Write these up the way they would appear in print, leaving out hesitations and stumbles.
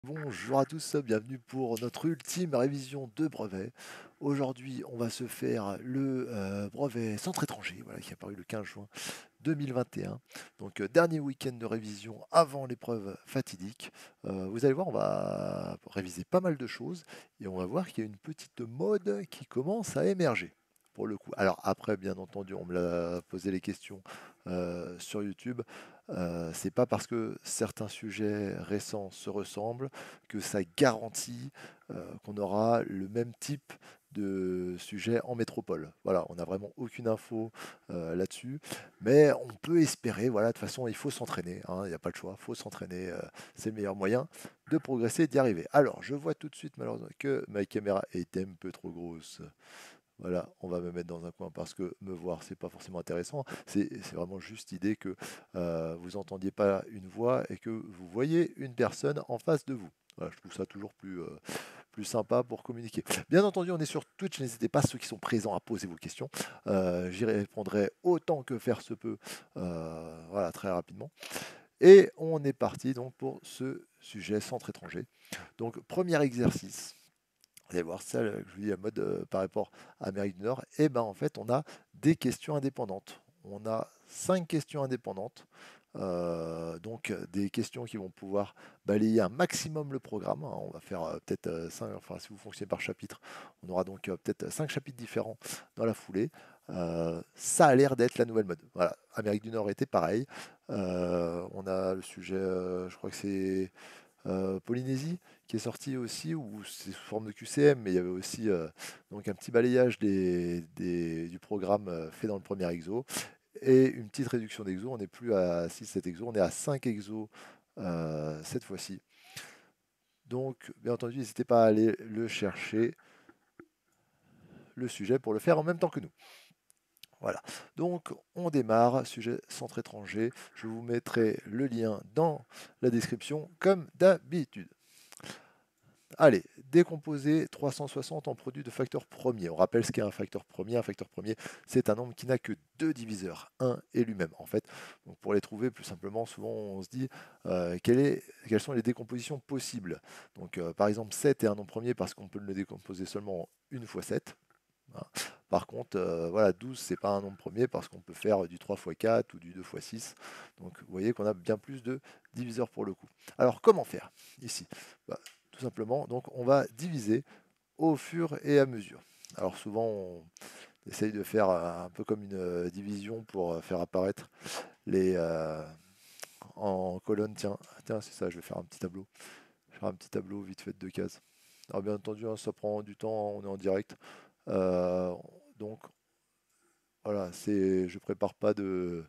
Bonjour à tous, bienvenue pour notre ultime révision de brevet. Aujourd'hui, on va se faire le brevet centre étranger, voilà, qui est apparu le 15 juin 2021. Donc, dernier week-end de révision avant l'épreuve fatidique. Vous allez voir, on va réviser pas mal de choses et on va voir qu'il y a une petite mode qui commence à émerger. Pour le coup. Alors après, bien entendu, on me l'a posé les questions sur YouTube. C'est pas parce que certains sujets récents se ressemblent que ça garantit qu'on aura le même type de sujet en métropole. Voilà, on n'a vraiment aucune info là-dessus, mais on peut espérer. Voilà, de toute façon, il faut s'entraîner, hein, il n'y a pas le choix, il faut s'entraîner, c'est le meilleur moyen de progresser et d'y arriver. Alors, je vois tout de suite malheureusement que ma caméra est un peu trop grosse. Voilà, on va me mettre dans un coin parce que me voir, c'est pas forcément intéressant. C'est vraiment juste l'idée que vous entendiez pas une voix et que vous voyez une personne en face de vous. Voilà, je trouve ça toujours plus sympa pour communiquer. Bien entendu, on est sur Twitch, n'hésitez pas, ceux qui sont présents, à poser vos questions. J'y répondrai autant que faire se peut, voilà, très rapidement. Et on est parti donc pour ce sujet centre étranger. Donc, premier exercice. Vous allez voir ça, je vous dis, la mode par rapport à Amérique du Nord, et ben en fait, on a des questions indépendantes. On a 5 questions indépendantes, donc des questions qui vont pouvoir balayer un maximum le programme, hein. On va faire peut-être 5, enfin si vous fonctionnez par chapitre, on aura donc peut-être 5 chapitres différents dans la foulée. Ça a l'air d'être la nouvelle mode. Voilà, Amérique du Nord était pareil. On a le sujet, je crois que c'est Polynésie qui est sorti aussi, où c'est sous forme de QCM, mais il y avait aussi donc un petit balayage du programme fait dans le premier exo et une petite réduction d'exo. On n'est plus à 6-7 exos, on est à 5 exos cette fois-ci. Donc, bien entendu, n'hésitez pas à aller le chercher, le sujet, pour le faire en même temps que nous. Voilà. Donc, on démarre, sujet centre étranger. Je vous mettrai le lien dans la description, comme d'habitude. Allez, décomposer 360 en produits de facteurs premiers. On rappelle ce qu'est un facteur premier. Un facteur premier, c'est un nombre qui n'a que deux diviseurs, un et lui-même. En fait, donc pour les trouver plus simplement, souvent on se dit quelles sont les décompositions possibles. Donc par exemple, 7 est un nombre premier parce qu'on peut le décomposer seulement une fois 7. Hein. Par contre, voilà, 12, c'est pas un nombre premier parce qu'on peut faire du 3 fois 4 ou du 2 fois 6. Donc vous voyez qu'on a bien plus de diviseurs pour le coup. Alors comment faire ici? Bah, tout simplement, donc on va diviser au fur et à mesure. Alors souvent on essaye de faire un peu comme une division pour faire apparaître les en colonne. Tiens, c'est ça, je vais faire un petit tableau. Je vais faire un petit tableau vite fait de 2 cases. Alors bien entendu, hein, ça prend du temps, on est en direct. Euh, donc voilà, je prépare pas de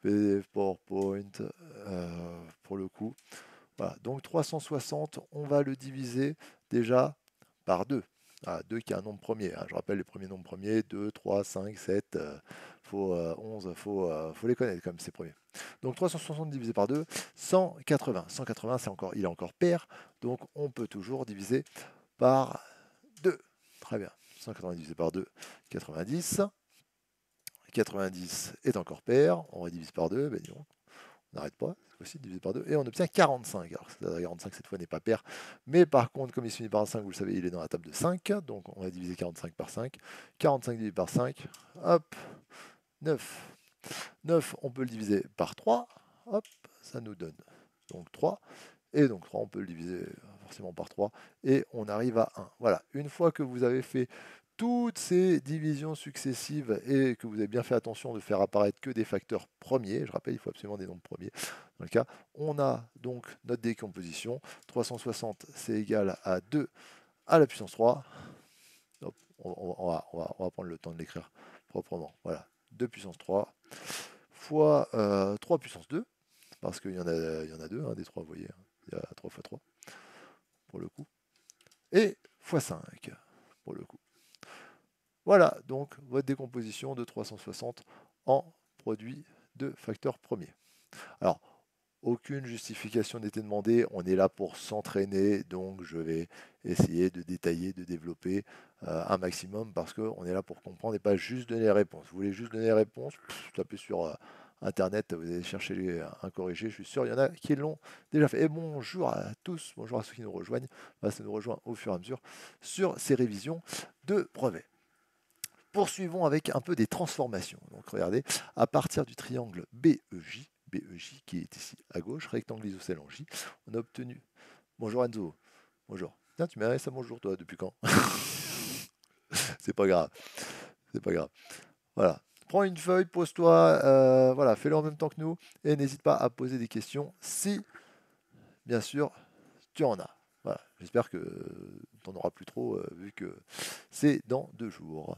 PDF, PowerPoint pour le coup. Voilà, donc 360, on va le diviser déjà par 2. Ah, 2 qui est un nombre premier, hein. Je rappelle les premiers nombres premiers, 2, 3, 5, 7, faut 11, faut les connaître comme ces premiers. Donc 360 divisé par 2, 180. 180, il est encore pair, donc on peut toujours diviser par 2. Très bien. 180 divisé par 2, 90. 90 est encore pair, on redivise par 2, ben on n'arrête pas, c'est possible, divisé par 2, et on obtient 45. Alors 45 cette fois n'est pas pair, mais par contre, comme il se finit par 5, vous le savez, il est dans la table de 5, donc on va diviser 45 par 5. 45 divisé par 5, hop, 9. 9, on peut le diviser par 3, hop, ça nous donne donc 3. Et donc 3, on peut le diviser forcément par 3, et on arrive à 1. Voilà, une fois que vous avez fait toutes ces divisions successives et que vous avez bien fait attention de faire apparaître que des facteurs premiers, je rappelle, il faut absolument des nombres premiers, dans le cas, on a donc notre décomposition. 360, c'est égal à 2 à la puissance 3. Hop, on va prendre le temps de l'écrire proprement. Voilà, 2 puissance 3 fois 3 puissance 2, parce qu'il y en a deux, hein, des 3, vous voyez, hein. Il y a 3 fois 3 pour le coup, et fois 5 pour le coup. Voilà donc votre décomposition de 360 en produit de facteurs premiers. Alors, aucune justification n'était demandée, on est là pour s'entraîner, donc je vais essayer de détailler, de développer un maximum parce qu'on est là pour comprendre et pas juste donner les réponses. Vous voulez juste donner les réponses, tapez sur Internet, vous allez chercher un corrigé, je suis sûr, il y en a qui l'ont déjà fait. Et bonjour à tous, bonjour à ceux qui nous rejoignent, ça nous rejoint au fur et à mesure sur ces révisions de brevets. Poursuivons avec un peu des transformations. Donc regardez, à partir du triangle BEJ, BEJ qui est ici à gauche, rectangle isocèle en J, on a obtenu... Bonjour Enzo, bonjour. Tiens, tu m'as ça bonjour toi, depuis quand? C'est pas grave, c'est pas grave. Voilà. Prends une feuille, pose-toi, voilà, fais-le en même temps que nous et n'hésite pas à poser des questions si, bien sûr, tu en as. Voilà. J'espère que tu n'en auras plus trop vu que c'est dans 2 jours.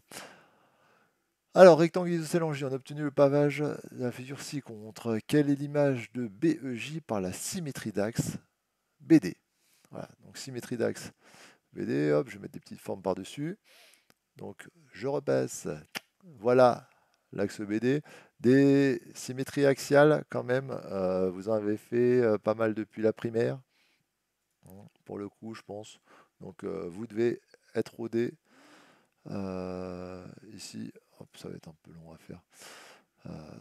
Alors, rectangle isocèle en J, on a obtenu le pavage de la figure ci-contre. Quelle est l'image de BEJ par la symétrie d'axe BD? Voilà, donc symétrie d'axe BD, hop, je vais mettre des petites formes par-dessus. Donc, je repasse. Voilà l'axe BD. Des symétries axiales, quand même, vous en avez fait pas mal depuis la primaire, pour le coup, je pense. Donc, vous devez être rodé. Ici, hop, ça va être un peu long à faire.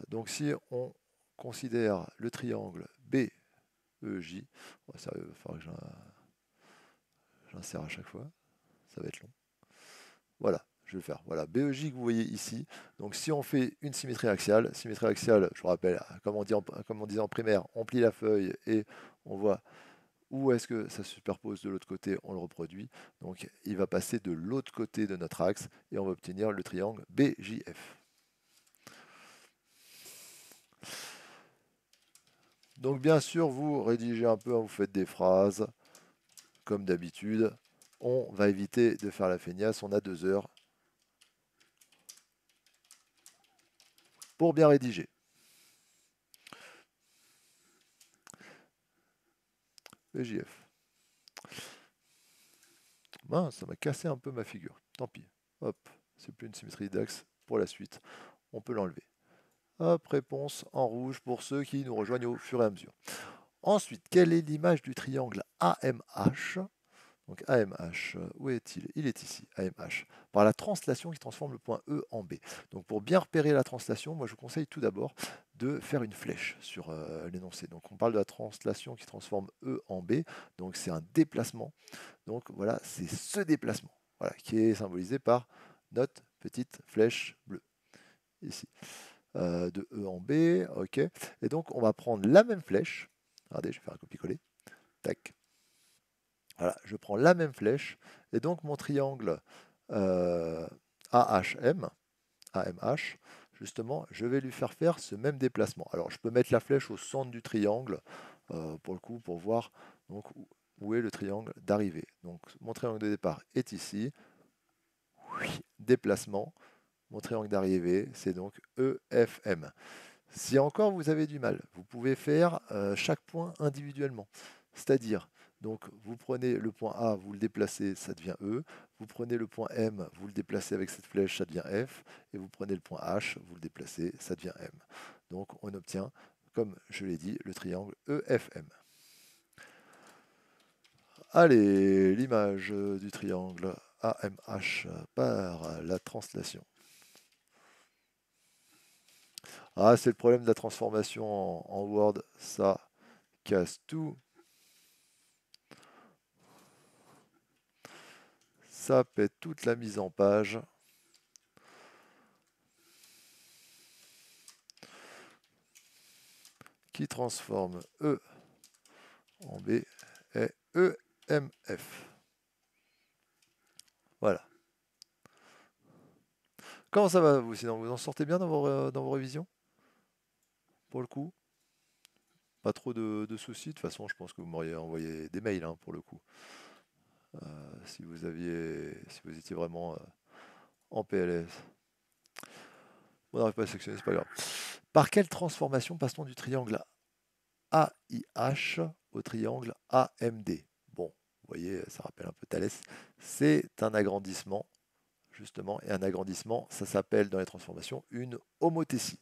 Donc, si on considère le triangle BEJ, ça va falloir que j'insère à chaque fois, ça va être long. Voilà, je vais le faire. Voilà, BEJ que vous voyez ici. Donc si on fait une symétrie axiale, je vous rappelle, comme on disait en primaire, on plie la feuille et on voit où est-ce que ça se superpose de l'autre côté, on le reproduit. Donc il va passer de l'autre côté de notre axe et on va obtenir le triangle BJF. Donc bien sûr, vous rédigez un peu, vous faites des phrases, comme d'habitude. On va éviter de faire la feignasse, on a 2 heures pour bien rédiger. BJF. Mince, ça m'a cassé un peu ma figure. Tant pis. Hop, c'est plus une symétrie d'axe pour la suite. On peut l'enlever. Hop, réponse en rouge pour ceux qui nous rejoignent au fur et à mesure. Ensuite, quelle est l'image du triangle AMH? Donc AMH, où est-il? Il est ici, AMH. Par la translation qui transforme le point E en B. Donc pour bien repérer la translation, moi je vous conseille tout d'abord de faire une flèche sur l'énoncé. Donc on parle de la translation qui transforme E en B. Donc c'est un déplacement. Donc voilà, c'est ce déplacement, voilà, qui est symbolisé par notre petite flèche bleue, ici. De E en B, ok. Et donc on va prendre la même flèche. Regardez, je vais faire un copier-coller. Tac. Voilà, je prends la même flèche. Et donc mon triangle AHM, AMH, justement, je vais lui faire ce même déplacement. Alors je peux mettre la flèche au centre du triangle, pour le coup, pour voir donc, où est le triangle d'arrivée. Donc mon triangle de départ est ici. Déplacement. Mon triangle d'arrivée, c'est donc EFM. Si encore vous avez du mal, vous pouvez faire chaque point individuellement. C'est-à-dire, donc vous prenez le point A, vous le déplacez, ça devient E. Vous prenez le point M, vous le déplacez avec cette flèche, ça devient F. Et vous prenez le point H, vous le déplacez, ça devient M. Donc on obtient, comme je l'ai dit, le triangle EFM. Allez, l'image du triangle AMH par la translation. Ah, c'est le problème de la transformation en Word, ça casse tout. Ça pète toute la mise en page. Qui transforme E en B et EMF. Voilà. Comment ça va vous sinon? Vous en sortez bien dans vos révisions? Pour le coup? Pas trop de soucis. De toute façon, je pense que vous m'auriez envoyé des mails pour le coup. Si vous étiez vraiment en PLS. On n'arrive pas à sectionner, c'est pas grave. Par quelle transformation passe-t-on du triangle AIH au triangle AMD? Bon, vous voyez, ça rappelle un peu Thalès. C'est un agrandissement, justement, et un agrandissement, ça s'appelle dans les transformations une homothétie,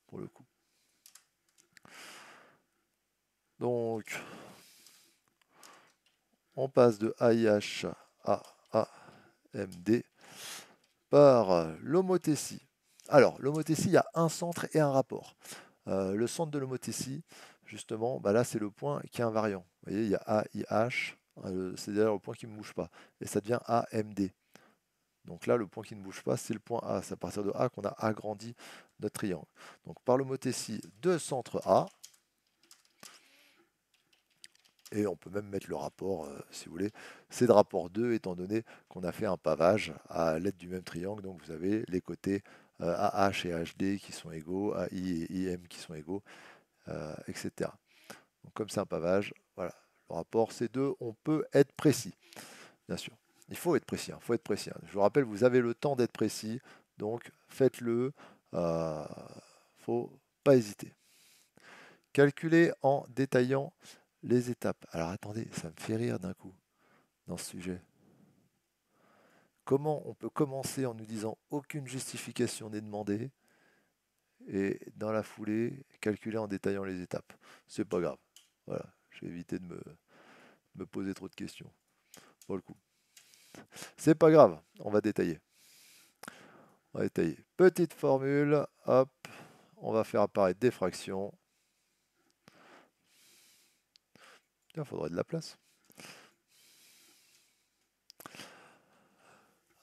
pour le coup. Donc, on passe de AIH à AMD par l'homothétie. Alors, l'homothétie, il y a un centre et un rapport. Le centre de l'homothétie, justement, bah là c'est le point qui est invariant. Vous voyez, il y a A, I, H, c'est d'ailleurs le point qui ne bouge pas. Et ça devient A, M, D. Donc là, le point qui ne bouge pas, c'est le point A. C'est à partir de A qu'on a agrandi notre triangle. Donc par l'homothétie de centre A, et on peut même mettre le rapport, si vous voulez, c'est de rapport 2, étant donné qu'on a fait un pavage à l'aide du même triangle. Donc vous avez les côtés AH et HD qui sont égaux, AI et IM qui sont égaux, etc. Donc comme c'est un pavage, voilà, le rapport c'est 2, on peut être précis, bien sûr. Il faut être précis, faut être précis. Je vous rappelle, vous avez le temps d'être précis, donc faites-le, faut pas hésiter. Calculez en détaillant les étapes. Alors attendez, ça me fait rire d'un coup dans ce sujet. Comment on peut commencer en nous disant aucune justification n'est demandée et dans la foulée calculer en détaillant les étapes. C'est pas grave. Voilà, je vais éviter de me poser trop de questions pour le coup. C'est pas grave, on va détailler. On va détailler. Petite formule, hop, on va faire apparaître des fractions. Il faudrait de la place.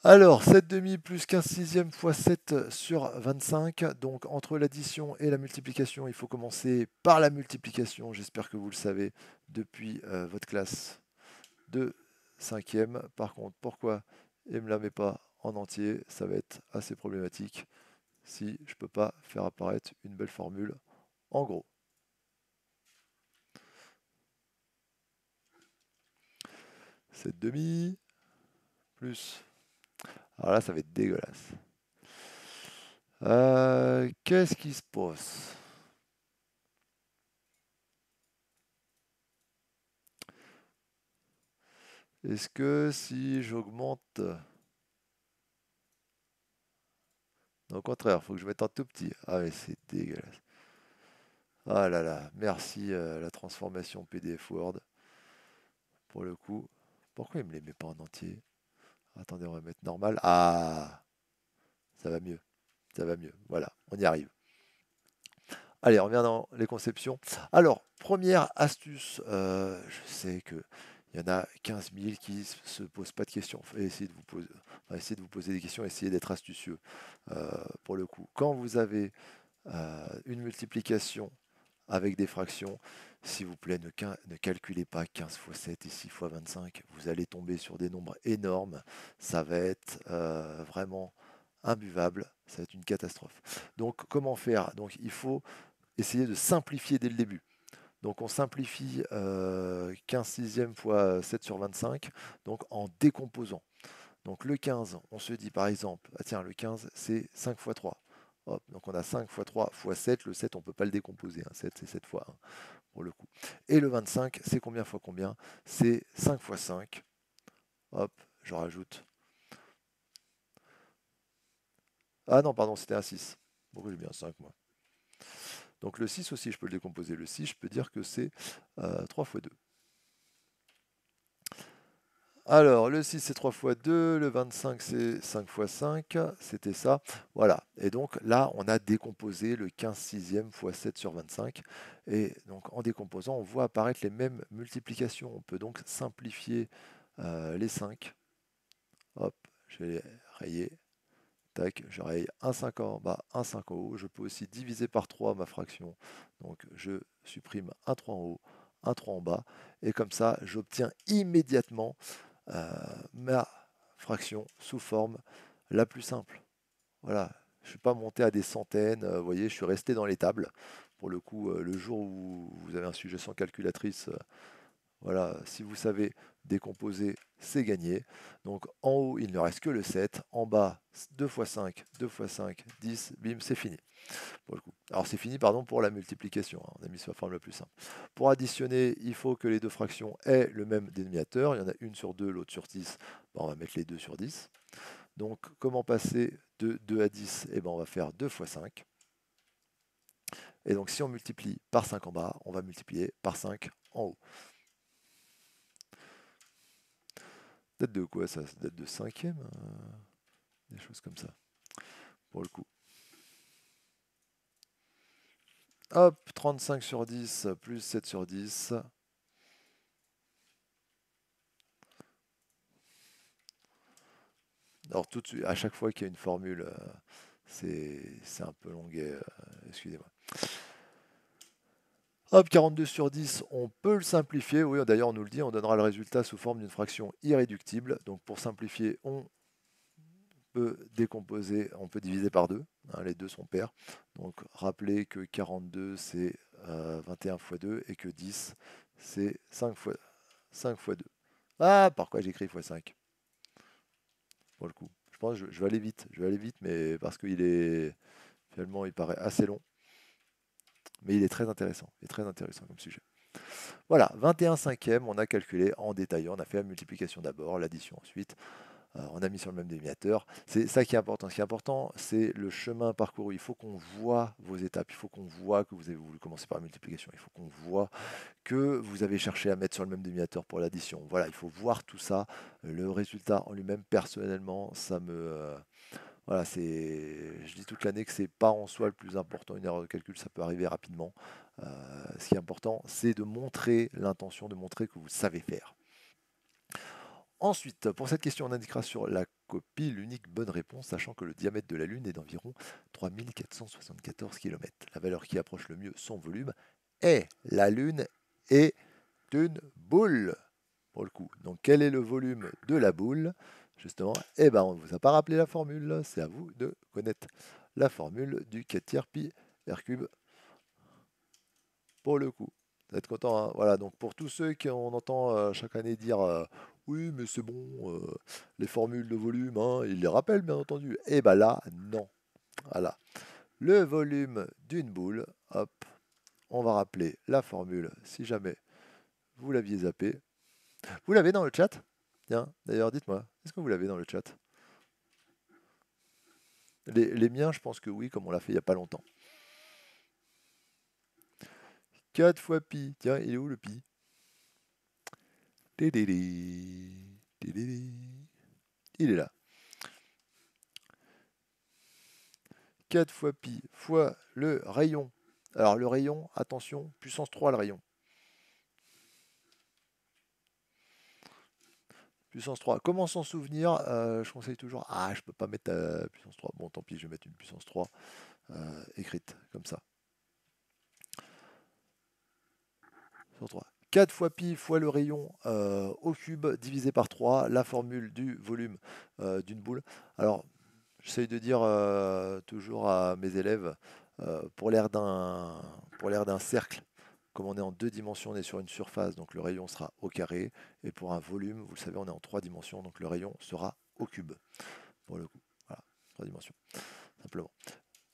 Alors, 7 demi plus 15 sixièmes fois 7 sur 25. Donc, entre l'addition et la multiplication, il faut commencer par la multiplication. J'espère que vous le savez depuis votre classe de 5e. Par contre, pourquoi il ne me la met pas en entier? Ça va être assez problématique si je ne peux pas faire apparaître une belle formule en gros. 7 demi plus... Alors là, ça va être dégueulasse. Qu'est-ce qui se passe? Est-ce que si j'augmente... Non, au contraire, il faut que je mette un tout petit. Ah mais c'est dégueulasse. Ah là là, merci la transformation PDF Word. Pour le coup, pourquoi il me les met pas en entier? Attendez, on va mettre normal. Ah, ça va mieux. Ça va mieux. Voilà, on y arrive. Allez, on revient dans les conceptions. Alors, première astuce, je sais qu'il y en a 15 000 qui ne se posent pas de questions. Essayez de vous poser des questions, essayez d'être astucieux pour le coup. Quand vous avez une multiplication avec des fractions, s'il vous plaît, ne calculez pas 15 fois 7 et 6 fois 25. Vous allez tomber sur des nombres énormes. Ça va être vraiment imbuvable. Ça va être une catastrophe. Donc, comment faire? Donc, il faut essayer de simplifier dès le début. Donc on simplifie 15 sixièmes fois 7 sur 25, donc en décomposant. Donc le 15, on se dit par exemple, ah tiens, le 15 c'est 5 fois 3. Hop, donc on a 5 fois 3 fois 7, le 7 on ne peut pas le décomposer, 7 c'est 7 fois 1 pour le coup. Et le 25 c'est combien fois combien? C'est 5 fois 5. Hop, je rajoute. Ah non, pardon, c'était un 6. Pourquoi j'ai mis un 5 moi? Donc le 6 aussi, je peux le décomposer. Le 6, je peux dire que c'est 3 fois 2. Alors, le 6 c'est 3 fois 2, le 25 c'est 5 fois 5, c'était ça. Voilà, et donc là on a décomposé le 15 sixième fois 7 sur 25. Et donc en décomposant, on voit apparaître les mêmes multiplications. On peut donc simplifier les 5. Hop, je vais les rayer. Tac, je raye un 5 en bas, un 5 en haut. Je peux aussi diviser par 3 ma fraction. Donc je supprime un 3 en haut, un 3 en bas. Et comme ça, j'obtiens immédiatement ma fraction sous forme la plus simple. Voilà, je ne suis pas monté à des centaines, vous voyez, je suis resté dans les tables. Pour le coup, le jour où vous avez un sujet sans calculatrice, voilà, si vous savez décomposer, c'est gagné. Donc en haut, il ne reste que le 7. En bas, 2 fois 5, 2 fois 5, 10, bim, c'est fini. Pour le coup. Alors c'est fini, pardon, pour la multiplication. On a mis sur la forme la plus simple. Pour additionner, il faut que les deux fractions aient le même dénominateur. Il y en a une sur 2, l'autre sur 10. Ben, on va mettre les deux sur 10. Donc comment passer de 2 à 10? Eh ben, on va faire 2 fois 5. Et donc si on multiplie par 5 en bas, on va multiplier par 5 en haut. Date de quoi ça? Date de 5e? Des choses comme ça, pour le coup. Hop, 35 sur 10 plus 7 sur 10. Alors tout de suite, à chaque fois qu'il y a une formule, c'est un peu longuet, excusez-moi. Hop, 42 sur 10, on peut le simplifier. Oui, d'ailleurs, on nous le dit, on donnera le résultat sous forme d'une fraction irréductible. Donc pour simplifier, on peut décomposer, on peut diviser par 2. Les deux sont pairs. Donc rappelez que 42, c'est 21 fois 2 et que 10, c'est 5 fois 2. Ah, pourquoi j'écris fois 5 pour le coup. Je pense que je vais aller vite. Je vais aller vite, mais parce qu'il est finalement, il paraît assez long. Mais il est très intéressant. Il est très intéressant comme sujet. Voilà, 21 cinquièmes, on a calculé en détail. On a fait la multiplication d'abord, l'addition ensuite. On a mis sur le même dénominateur. C'est ça qui est important. Ce qui est important, c'est le chemin parcouru. Il faut qu'on voit vos étapes. Il faut qu'on voit que vous avez voulu commencer par la multiplication. Il faut qu'on voit que vous avez cherché à mettre sur le même dénominateur pour l'addition. Voilà, il faut voir tout ça. Le résultat en lui-même, personnellement, ça me... voilà, je dis toute l'année que c'est pas en soi le plus important. Une erreur de calcul, ça peut arriver rapidement. Ce qui est important, c'est de montrer l'intention, de montrer que vous savez faire. Ensuite, pour cette question, on indiquera sur la copie l'unique bonne réponse, sachant que le diamètre de la Lune est d'environ 3474 km. La valeur qui approche le mieux son volume est la Lune est une boule, pour le coup. Donc, quel est le volume de la boule? Justement, eh ben, on ne vous a pas rappelé la formule. C'est à vous de connaître la formule du 4 tiers pi r cube, pour le coup. Vous êtes content, hein? Voilà, donc pour tous ceux qui on entend chaque année dire oui, mais c'est bon, les formules de volume, hein, ils les rappellent bien entendu. Et ben là, non. Voilà. Le volume d'une boule, hop, on va rappeler la formule si jamais vous l'aviez zappé. Vous l'avez dans le chat? Tiens, d'ailleurs, dites-moi, est-ce que vous l'avez dans le chat? Les miens, je pense que oui, comme on l'a fait il n'y a pas longtemps. 4 fois pi. Tiens, il est où le pi? Il est là. 4 fois pi fois le rayon. Alors le rayon, attention, puissance 3 le rayon. Puissance 3. Comment s'en souvenir? Je conseille toujours. Ah, je peux pas mettre puissance 3. Bon, tant pis, je vais mettre une puissance 3 écrite comme ça. Puissance 3. 4 fois pi fois le rayon au cube divisé par 3, la formule du volume d'une boule. Alors, j'essaye de dire toujours à mes élèves, pour l'air d'un cercle, comme on est en 2 dimensions, on est sur une surface, donc le rayon sera au carré. Et pour un volume, vous le savez, on est en 3 dimensions, donc le rayon sera au cube. Pour le coup, voilà, 3 dimensions, simplement.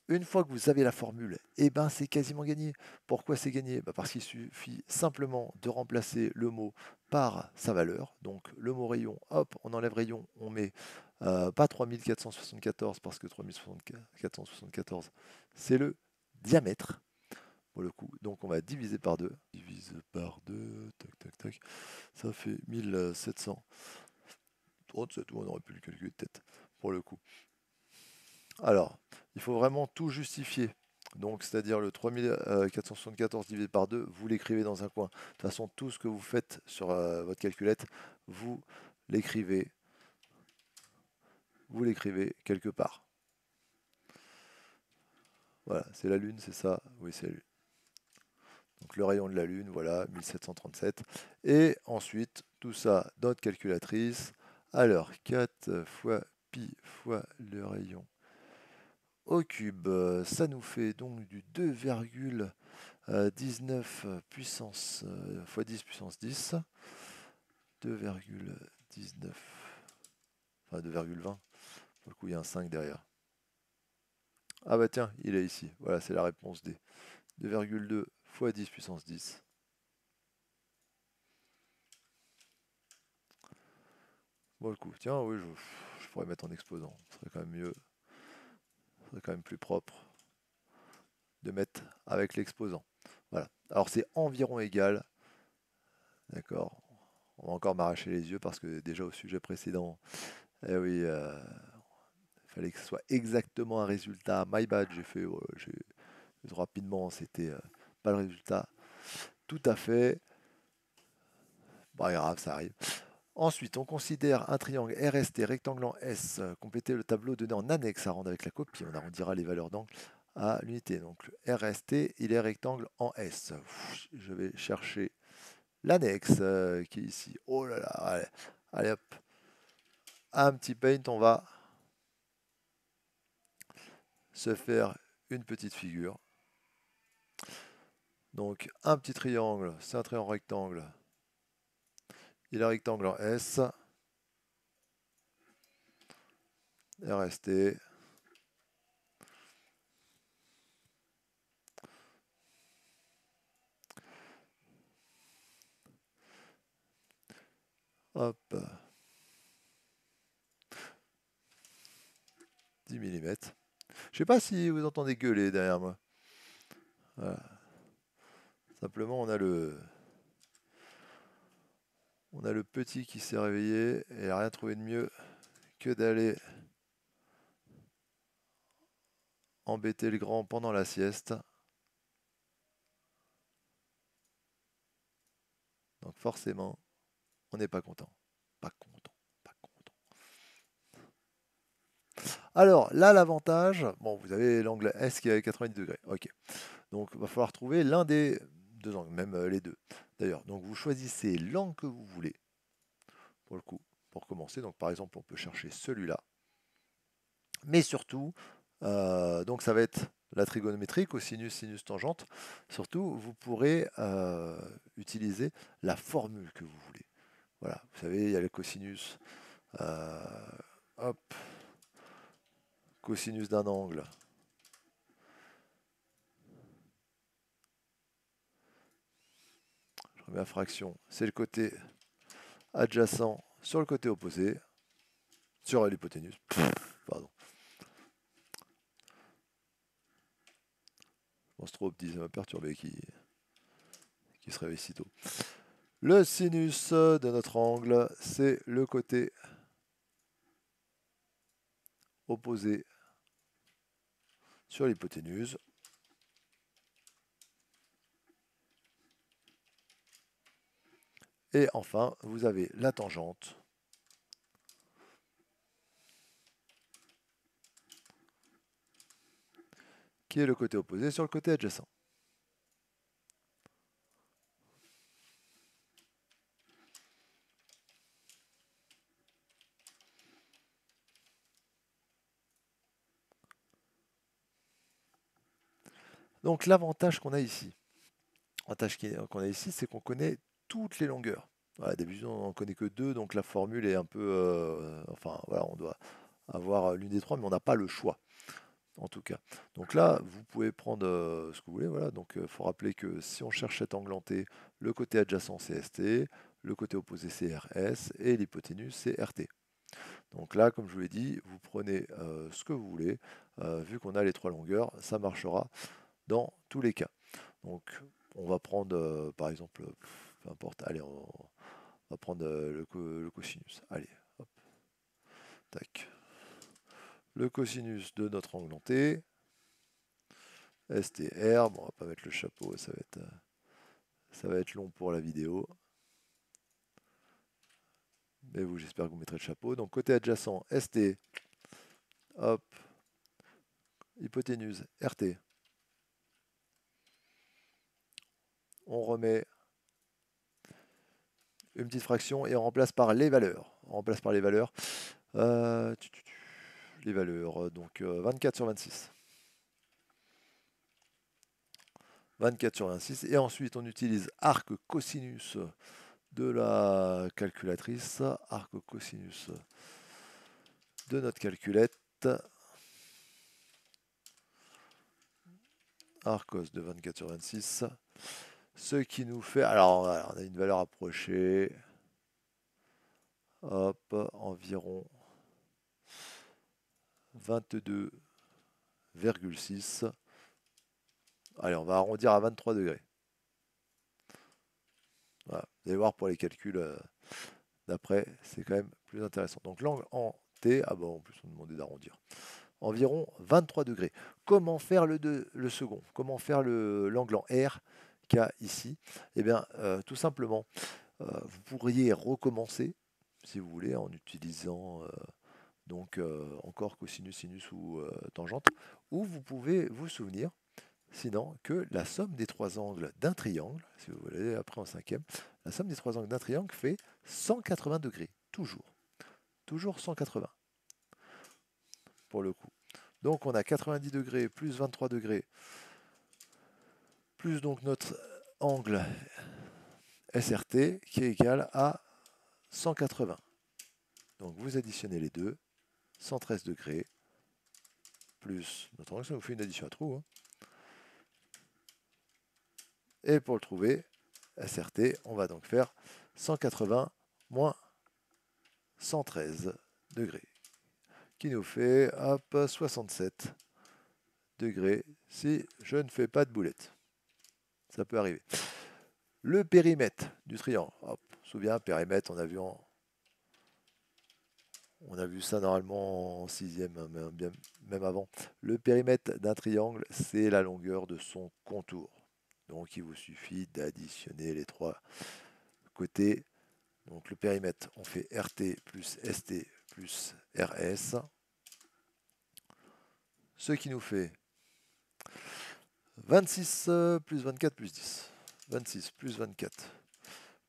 Une fois que vous avez la formule, eh ben c'est quasiment gagné. Pourquoi c'est gagné? Parce qu'il suffit simplement de remplacer le mot par sa valeur. Donc le mot rayon, hop, on enlève rayon, on met pas 3474 parce que 3474 c'est le diamètre pour le coup. Donc on va diviser par 2. Divise par 2, tac tac tac. Ça fait 1737, on aurait pu le calculer de tête pour le coup. Alors, il faut vraiment tout justifier. Donc, c'est-à-dire le 3474 divisé par 2, vous l'écrivez dans un coin. De toute façon, tout ce que vous faites sur votre calculette, vous l'écrivez, quelque part. Voilà, c'est la Lune, c'est ça? Oui, c'est la Lune. Donc le rayon de la Lune, voilà, 1737. Et ensuite, tout ça dans notre calculatrice. Alors, 4 fois pi fois le rayon au cube, ça nous fait donc du 2,19 puissance fois 10 puissance 10. 2,19, enfin 2,20. Pour le coup, il y a un 5 derrière. Ah bah tiens, il est ici. Voilà, c'est la réponse D. 2,2 fois 10 puissance 10. Bon, le coup, tiens, oui, je pourrais mettre en exposant. Ce serait quand même mieux. Ce serait quand même plus propre de mettre avec l'exposant. Voilà. Alors c'est environ égal. D'accord. On va encore m'arracher les yeux parce que déjà au sujet précédent, eh oui, il fallait que ce soit exactement un résultat. My bad, j'ai fait rapidement. C'était pas le résultat tout à fait. Pas grave, ça arrive. Ensuite, on considère un triangle RST rectangle en S. Compléter le tableau donné en annexe à rendre avec la copie. On arrondira les valeurs d'angle à l'unité. Donc le RST, il est rectangle en S. Je vais chercher l'annexe qui est ici. Oh là là, allez, allez hop. Un petit paint, on va se faire une petite figure. Donc un petit triangle, c'est un triangle rectangle. Il est rectangle en S. RST. Hop. 10 mm. Je sais pas si vous entendez gueuler derrière moi. Voilà. Simplement, on a le petit qui s'est réveillé et il n'a rien trouvé de mieux que d'aller embêter le grand pendant la sieste. Donc forcément, on n'est pas content. Pas content. Pas content. Alors là, l'avantage, bon, vous avez l'angle S qui est à 90 degrés. Ok. Donc il va falloir trouver l'un des deux angles, même les deux. D'ailleurs, donc vous choisissez l'angle que vous voulez. Pour le coup, pour commencer. Donc par exemple, on peut chercher celui-là. Mais surtout, donc ça va être la trigonométrie, cosinus, sinus, tangente. Surtout, vous pourrez utiliser la formule que vous voulez. Voilà, vous savez, il y a le cosinus. Hop, cosinus d'un angle. Je remets la fraction. C'est le côté adjacent sur le côté opposé. Sur l'hypoténuse. Pardon. Je pense trop au petit, ça m'a perturbé qui se réveille si tôt. Le sinus de notre angle, c'est le côté opposé sur l'hypoténuse. Et enfin, vous avez la tangente qui est le côté opposé sur le côté adjacent. Donc l'avantage qu'on a ici, c'est qu'on connaît toutes les longueurs. Voilà, d'habitude on n'en connaît que deux, donc la formule est un peu, enfin voilà, on doit avoir l'une des trois, mais on n'a pas le choix, en tout cas. Donc là, vous pouvez prendre ce que vous voulez. Voilà, donc il faut rappeler que si on cherche cet angle en T, le côté adjacent c'est ST, le côté opposé c'est RS et l'hypoténuse c'est RT. Donc là, comme je vous l'ai dit, vous prenez ce que vous voulez. Vu qu'on a les trois longueurs, ça marchera dans tous les cas. Donc on va prendre par exemple, peu importe, allez, on va prendre le cosinus. Allez, hop, tac. Le cosinus de notre angle en T, STR, bon, on va pas mettre le chapeau, ça va être long pour la vidéo. Mais vous, j'espère que vous mettrez le chapeau. Donc côté adjacent, ST, hop, hypoténuse, RT. On remet une petite fraction et on remplace par les valeurs. On remplace par les valeurs. Les valeurs, donc 24 sur 26. 24 sur 26. Et ensuite, on utilise arc cosinus de la calculatrice. Arc cosinus de notre calculette. Arcos de 24 sur 26. Ce qui nous fait... Alors, on a une valeur approchée. Hop, environ 22,6. Allez, on va arrondir à 23 degrés. Voilà. Vous allez voir pour les calculs d'après, c'est quand même plus intéressant. Donc l'angle en T, ah bon, en plus on demandait d'arrondir. environ 23 degrés. Comment faire le second? Comment faire l'angle en R qu'il y a ici? Eh bien, tout simplement, vous pourriez recommencer, si vous voulez, en utilisant donc encore cosinus, sinus ou tangente, ou vous pouvez vous souvenir, sinon, que la somme des trois angles d'un triangle, si vous voulez, après en cinquième, la somme des trois angles d'un triangle fait 180 degrés, toujours. Toujours 180, pour le coup. Donc on a 90 degrés plus 23 degrés, plus donc notre angle SRT qui est égal à 180. Donc vous additionnez les deux, 113 degrés, plus notre angle, ça vous fait une addition à trous. Hein. Et pour le trouver, SRT, on va donc faire 180 moins 113 degrés, qui nous fait hop, 67 degrés si je ne fais pas de boulette. Ça peut arriver. Le périmètre du triangle. Hop, on se souvient, périmètre, on a vu ça normalement en sixième, même avant. Le périmètre d'un triangle, c'est la longueur de son contour. Donc il vous suffit d'additionner les trois côtés. Donc le périmètre, on fait RT plus ST plus RS. Ce qui nous fait 26 plus 24 plus 10. 26 plus 24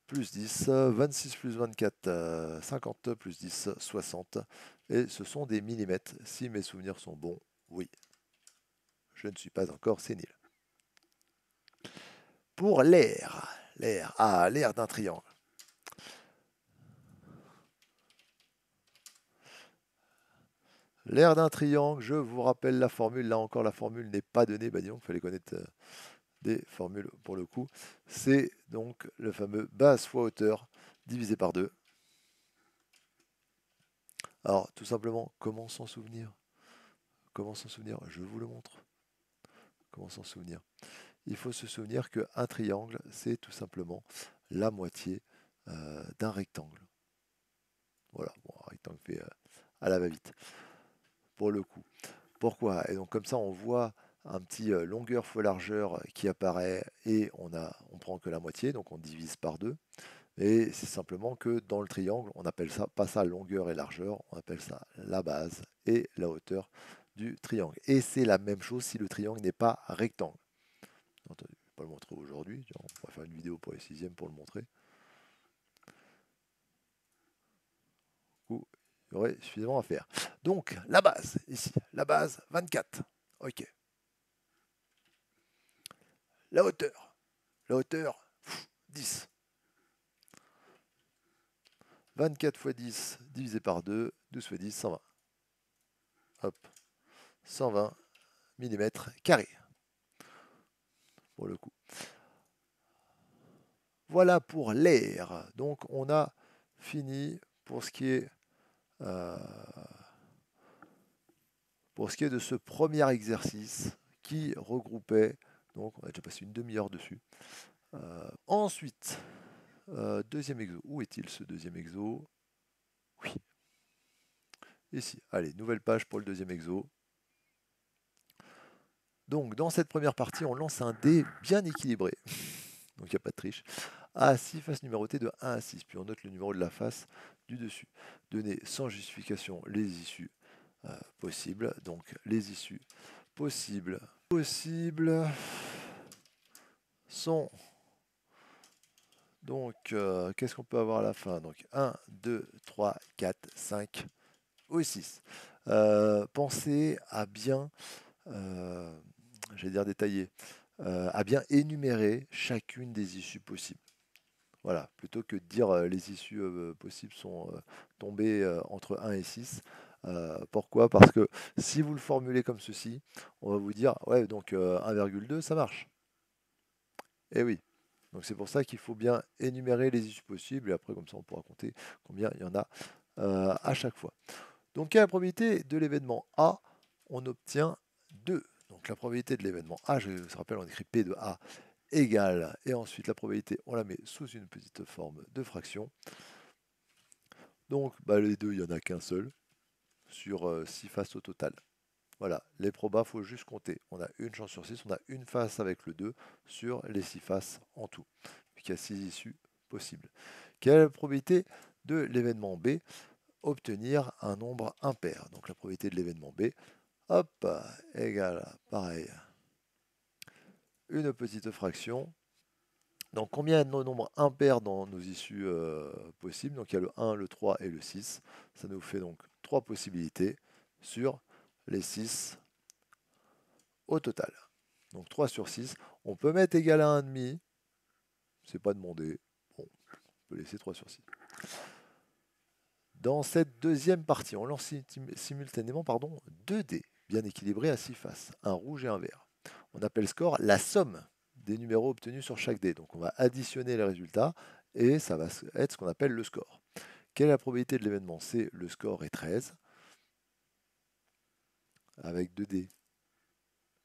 plus 10. 26 plus 24, 50 plus 10, 60. Et ce sont des millimètres. Si mes souvenirs sont bons, oui. Je ne suis pas encore sénile. Pour l'air. L'air d'un triangle. L'aire d'un triangle, je vous rappelle la formule. Là encore, la formule n'est pas donnée. Bah, disons qu'il fallait connaître des formules pour le coup. C'est donc le fameux base fois hauteur divisé par 2. Alors, tout simplement, comment s'en souvenir? Comment s'en souvenir? Je vous le montre. Comment s'en souvenir? Il faut se souvenir qu'un triangle, c'est tout simplement la moitié d'un rectangle. Voilà, bon, un rectangle fait à la va-vite, pour le coup. Pourquoi? Et donc comme ça, on voit un petit longueur fois largeur qui apparaît et on prend que la moitié, donc on divise par 2. Et c'est simplement que dans le triangle, on appelle ça, pas ça longueur et largeur, on appelle ça la base et la hauteur du triangle. Et c'est la même chose si le triangle n'est pas rectangle. Entendu, je ne vais pas le montrer aujourd'hui, on pourra faire une vidéo pour les sixièmes pour le montrer. Du coup, il y aurait suffisamment à faire. Donc, la base, ici, la base 24. OK. La hauteur 10. 24 fois 10 divisé par 2, 12 fois 10, 120. Hop, 120 mm carrés, pour le coup. Voilà pour l'air. Donc on a fini pour ce qui est, de ce premier exercice qui regroupait, donc on a déjà passé une demi-heure dessus. Ensuite, deuxième exo. Où est-il ce deuxième exo? Oui. Ici. Allez, nouvelle page pour le deuxième exo. Donc dans cette première partie, on lance un dé bien équilibré. Donc il n'y a pas de triche. A à 6 faces numérotées de 1 à 6. Puis on note le numéro de la face du dessus. Donner sans justification les issues possibles. Donc les issues possibles sont... Donc qu'est-ce qu'on peut avoir à la fin? Donc 1, 2, 3, 4, 5 ou 6. Pensez à bien, j'allais dire détailler, à bien énumérer chacune des issues possibles. Voilà, plutôt que de dire les issues possibles sont tombées entre 1 et 6. Pourquoi? Parce que si vous le formulez comme ceci, on va vous dire, ouais, donc 1,2, ça marche. Eh oui, donc c'est pour ça qu'il faut bien énumérer les issues possibles, et après, comme ça, on pourra compter combien il y en a à chaque fois. Donc, à la probabilité de l'événement A, on obtient 2. Donc, la probabilité de l'événement A, je vous rappelle, on écrit P de A égale, et ensuite la probabilité, on la met sous une petite forme de fraction. Donc, les deux, il n'y en a qu'un seul, sur 6 faces au total. Voilà, les probas, faut juste compter. On a une chance sur 6, on a une face avec le 2 sur les 6 faces en tout. Puisqu'il y a 6 issues possibles. Quelle est la probabilité de l'événement B? Obtenir un nombre impair. Donc la probabilité de l'événement B, hop, égale, pareil, une petite fraction. Donc combien de nombres impairs dans nos issues possibles? Donc il y a le 1, le 3 et le 6. Ça nous fait donc 3 possibilités sur les 6 au total. Donc 3 sur 6. On peut mettre égal à 1,5. C'est pas demandé. Bon, on peut laisser 3 sur 6. Dans cette deuxième partie, on lance simultanément 2 dés bien équilibrés à 6 faces, un rouge et un vert. On appelle score la somme des numéros obtenus sur chaque dé. Donc on va additionner les résultats et ça va être ce qu'on appelle le score. Quelle est la probabilité de l'événement C? Le score est 13 avec 2 dés.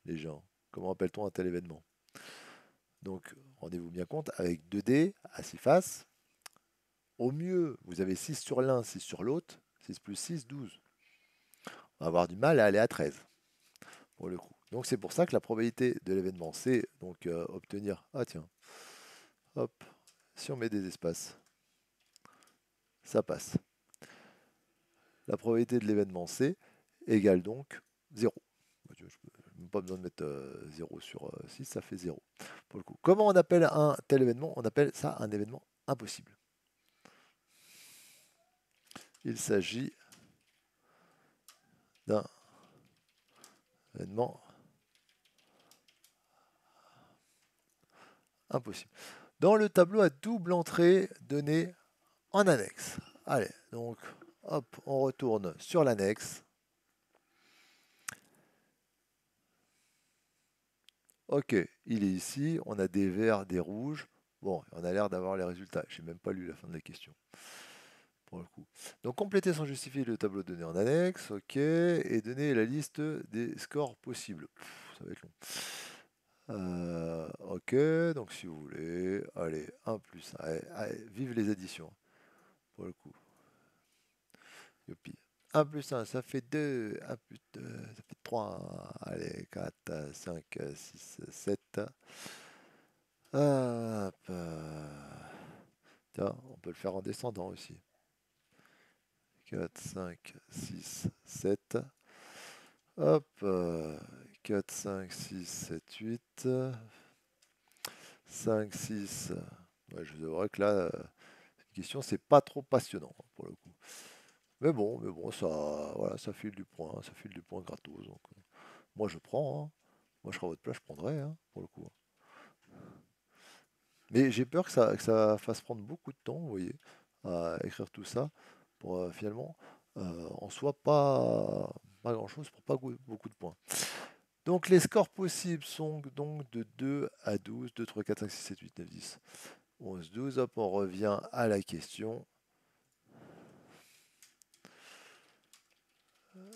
Les gens, comment appelle-t-on un tel événement? Donc rendez-vous bien compte, avec 2 dés à 6 faces, au mieux vous avez 6 sur l'un, 6 sur l'autre, 6 plus 6, 12. On va avoir du mal à aller à 13 pour le coup. Donc c'est pour ça que la probabilité de l'événement c'est donc obtenir, ah tiens, hop, si on met des espaces, ça passe. La probabilité de l'événement C égale donc 0. Je n'ai même pas besoin de mettre 0 sur 6, ça fait 0 pour le coup. Comment on appelle un tel événement? On appelle ça un événement impossible. Il s'agit d'un événement impossible. Dans le tableau à double entrée donné en annexe. Allez, donc hop, on retourne sur l'annexe. Ok, il est ici, on a des verts, des rouges. Bon, on a l'air d'avoir les résultats. J'ai même pas lu la fin de la question. Pour le coup. Donc compléter sans justifier le tableau donné en annexe, ok, et donner la liste des scores possibles. Ça va être long. Ok, donc si vous voulez, allez, 1 plus 1, allez, vive les additions, pour le coup. Youpi. 1 plus 1, ça fait 2, 1 plus 2, ça fait 3, allez, 4, 5, 6, 7. Hop. Tiens, on peut le faire en descendant aussi. 4, 5, 6, 7. Hop. 4, 5, 6, 7, 8. 5, 6. Ouais, je vous avouerai que là, cette question, c'est pas trop passionnant pour le coup. Mais bon, ça, voilà, ça file du point gratos. Donc, moi, je prends. Hein. Moi, je serai à votre place, je prendrai, hein, pour le coup. Mais j'ai peur que ça fasse prendre beaucoup de temps, vous voyez, à écrire tout ça, pour finalement, en soi, pas grand-chose pour pas beaucoup de points. Donc les scores possibles sont donc de 2 à 12, 2, 3, 4, 5, 6, 7, 8, 9, 10, 11, 12. Hop, on revient à la question.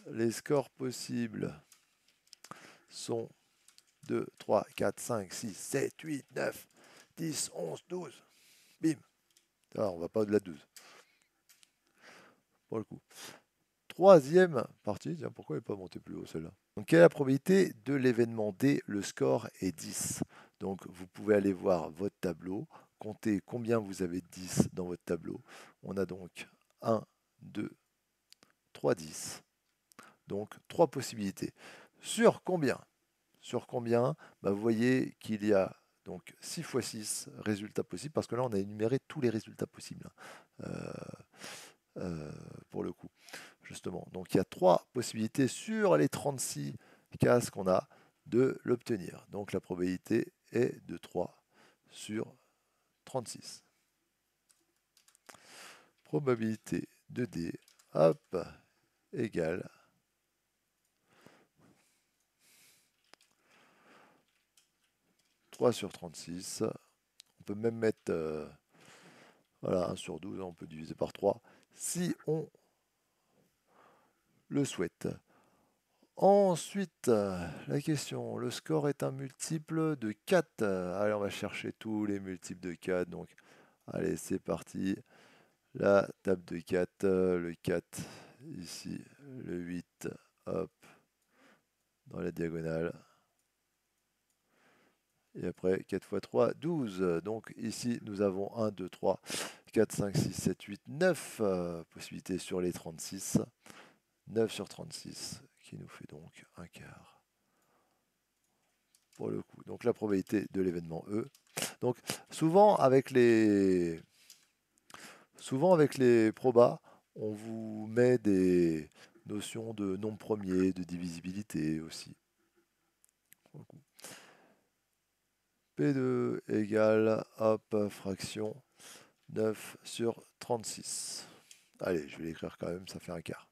Les scores possibles sont 2, 3, 4, 5, 6, 7, 8, 9, 10, 11, 12. Bim. Alors, on va pas au-delà de 12. Pour le coup. Troisième partie, tiens, pourquoi elle n'est pas montée plus haut celle-là? Donc, quelle est la probabilité de l'événement D? Le score est 10. Donc, vous pouvez aller voir votre tableau, compter combien vous avez de 10 dans votre tableau. On a donc 1, 2, 3, 10. Donc, 3 possibilités. Sur combien? Sur combien? Bah, vous voyez qu'il y a donc 6 fois 6 résultats possibles, parce que là, on a énuméré tous les résultats possibles. Pour le coup, justement. Donc il y a 3 possibilités sur les 36 cases qu'on a de l'obtenir. Donc la probabilité est de 3 sur 36. Probabilité de D, hop, égale 3 sur 36. On peut même mettre voilà, 1 sur 12, on peut diviser par 3 si on le souhaite. Ensuite, la question, le score est un multiple de 4. Allez, on va chercher tous les multiples de 4. Donc, allez, c'est parti. La table de 4, le 4 ici, le 8, hop, dans la diagonale. Et après, 4 fois 3, 12. Donc ici, nous avons 1, 2, 3, 4, 5, 6, 7, 8, 9 possibilités sur les 36. 9 sur 36, qui nous fait donc un quart. Pour le coup. Donc la probabilité de l'événement E. Donc souvent avec les probas, on vous met des notions de nombre premier, de divisibilité aussi. P2 égale, hop, fraction 9 sur 36. Allez, je vais l'écrire quand même, ça fait un quart.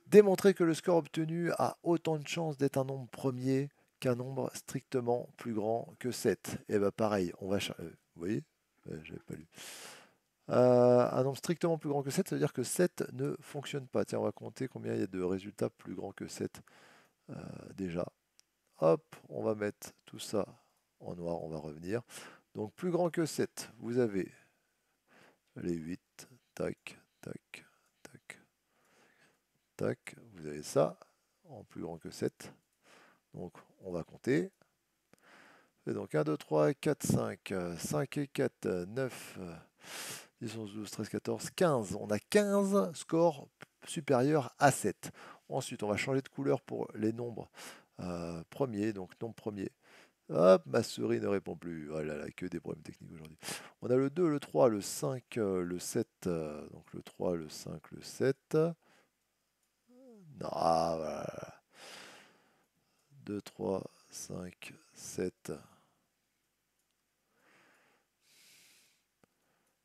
Démontrer que le score obtenu a autant de chances d'être un nombre premier qu'un nombre strictement plus grand que 7. Et bien pareil, on va... vous voyez j'avais pas lu. Un nombre strictement plus grand que 7, ça veut dire que 7 ne fonctionne pas. Tiens, on va compter combien il y a de résultats plus grands que 7 déjà. Hop, on va mettre tout ça en noir, on va revenir. Donc plus grand que 7, vous avez les 8, tac, tac, tac, tac, vous avez ça, en plus grand que 7. Donc on va compter. Et donc 1, 2, 3, 4, 5, 5 et 4, 9, 10, 11, 12, 13, 14, 15. On a 15 scores supérieurs à 7. Ensuite, on va changer de couleur pour les nombres premiers, donc nombre premier. Hop, ma souris ne répond plus. Oh là là, que des problèmes techniques aujourd'hui. On a le 2, le 3, le 5, le 7. Donc le 3, le 5, le 7. Non, voilà. 2, 3, 5, 7.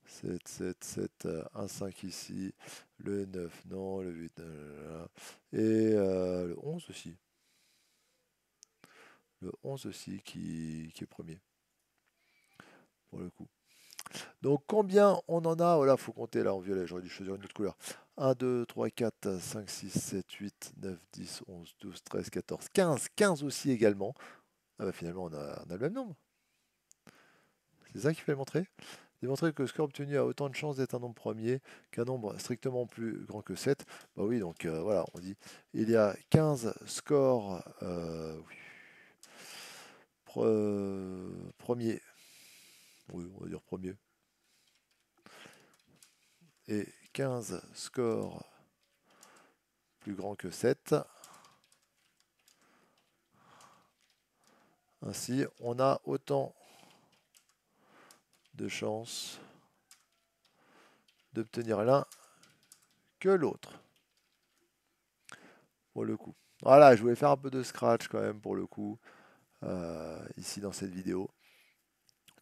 7, 7, 7, 1, 5 ici. Le 9, non. Le 8, et le 11 aussi. Le 11 aussi qui est premier. Pour le coup. Donc combien on en a? Voilà, il faut compter là en violet, j'aurais dû choisir une autre couleur. 1, 2, 3, 4, 5, 6, 7, 8, 9, 10, 11, 12, 13, 14, 15. 15 aussi également. Ah bah finalement on a le même nombre. C'est ça qu'il fallait montrer. Démontrer que le score obtenu a autant de chances d'être un nombre premier qu'un nombre strictement plus grand que 7. Bah oui, donc voilà, on dit il y a 15 scores premiers. Oui, on va dire premier. Et 15 scores plus grands que 7. Ainsi, on a autant de chances d'obtenir l'un que l'autre. Pour le coup. Voilà, je voulais faire un peu de scratch quand même pour le coup, ici dans cette vidéo.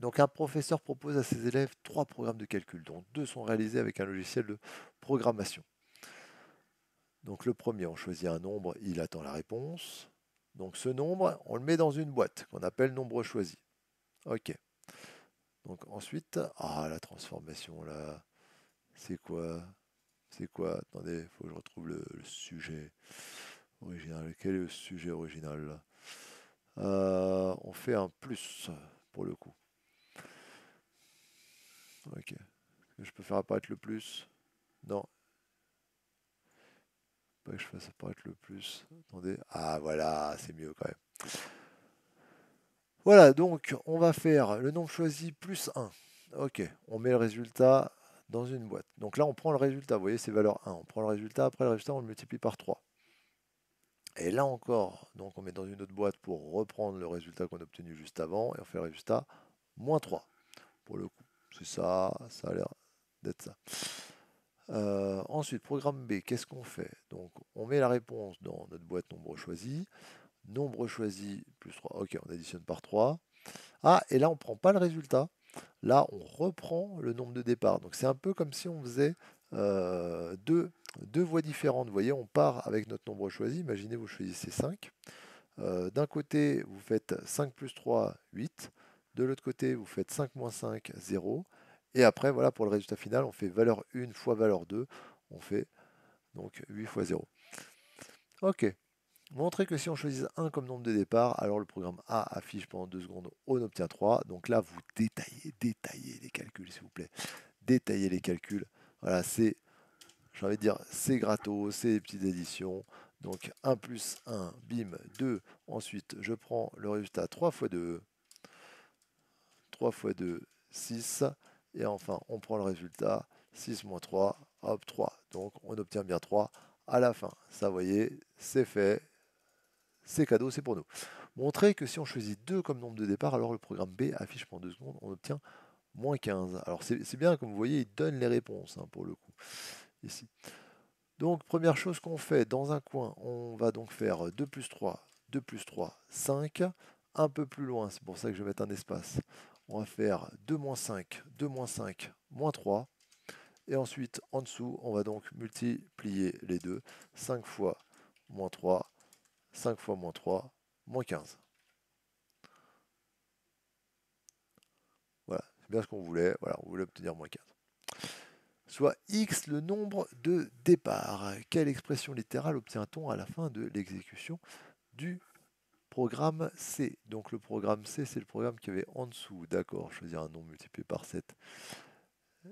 Donc un professeur propose à ses élèves 3 programmes de calcul, dont 2 sont réalisés avec un logiciel de programmation. Donc le premier, on choisit un nombre, il attend la réponse. Donc ce nombre, on le met dans une boîte qu'on appelle nombre choisi. Ok. Donc ensuite, la transformation là, c'est quoi? C'est quoi? Attendez, il faut que je retrouve le sujet original. Quel est le sujet original là? On fait un plus pour le coup. Ok. Je peux faire apparaître le plus? Non. Pas que je fasse apparaître le plus. Attendez. Ah voilà, c'est mieux quand même. Voilà, donc on va faire le nombre choisi plus 1. Ok, on met le résultat dans une boîte. Donc là, on prend le résultat. Vous voyez, c'est valeur 1. On prend le résultat. Après le résultat, on le multiplie par 3. Et là encore, donc on met dans une autre boîte pour reprendre le résultat qu'on a obtenu juste avant. Et on fait le résultat moins 3. Pour le coup, c'est ça. Ça a l'air d'être ça. Ensuite, programme B, qu'est-ce qu'on fait? Donc, on met la réponse dans notre boîte nombre choisi. Nombre choisi plus 3. Ok, on additionne par 3. Ah, et là, on ne prend pas le résultat. Là, on reprend le nombre de départ. Donc, c'est un peu comme si on faisait deux voies différentes. Vous voyez, on part avec notre nombre choisi. Imaginez, vous choisissez 5. D'un côté, vous faites 5 plus 3, 8. De l'autre côté, vous faites 5 moins 5, 0. Et après, voilà, pour le résultat final, on fait valeur 1 fois valeur 2. On fait donc 8 fois 0. Ok. Montrez que si on choisit 1 comme nombre de départ, alors le programme A affiche pendant 2 secondes, on obtient 3. Donc là, vous détaillez les calculs, s'il vous plaît. Détaillez les calculs. Voilà, c'est j'ai envie de dire, c'est gratos, c'est des petites additions. Donc 1 plus 1, bim, 2. Ensuite, je prends le résultat 3 fois 2. 3 fois 2, 6. Et enfin, on prend le résultat 6 moins 3, hop, 3. Donc on obtient bien 3 à la fin. Ça, vous voyez, c'est fait. C'est cadeau, c'est pour nous. Montrer que si on choisit 2 comme nombre de départ, alors le programme B affiche pendant 2 secondes, on obtient moins 15. Alors c'est bien, comme vous voyez, il donne les réponses pour le coup, ici. Donc première chose qu'on fait, dans un coin, on va donc faire 2 plus 3, 2 plus 3, 5. Un peu plus loin, c'est pour ça que je vais mettre un espace. On va faire 2 moins 5, 2 moins 5, moins 3. Et ensuite, en dessous, on va donc multiplier les deux. 5 fois moins 3, 5 fois moins 3, moins 15. Voilà, c'est bien ce qu'on voulait. Voilà, on voulait obtenir moins 15. Soit x le nombre de départs. Quelle expression littérale obtient-on à la fin de l'exécution du programme C? Donc le programme C, c'est le programme qui avait en dessous. D'accord, choisir un nombre multiplié par 7,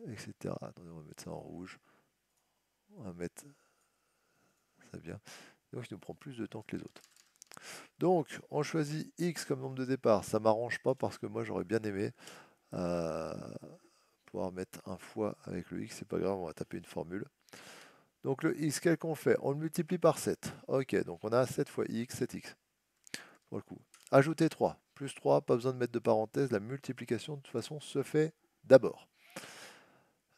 etc. Attendez, on va mettre ça en rouge. On va mettre ça bien. Donc il nous prend plus de temps que les autres. Donc on choisit x comme nombre de départs. Ça m'arrange pas parce que moi j'aurais bien aimé pouvoir mettre un fois avec le x. C'est pas grave, on va taper une formule. Donc le x, quel qu'on fait? On le multiplie par 7. Ok, donc on a 7 fois x, 7x. Pour le coup. Ajouter 3. Plus 3, pas besoin de mettre de parenthèse. La multiplication, de toute façon, se fait d'abord.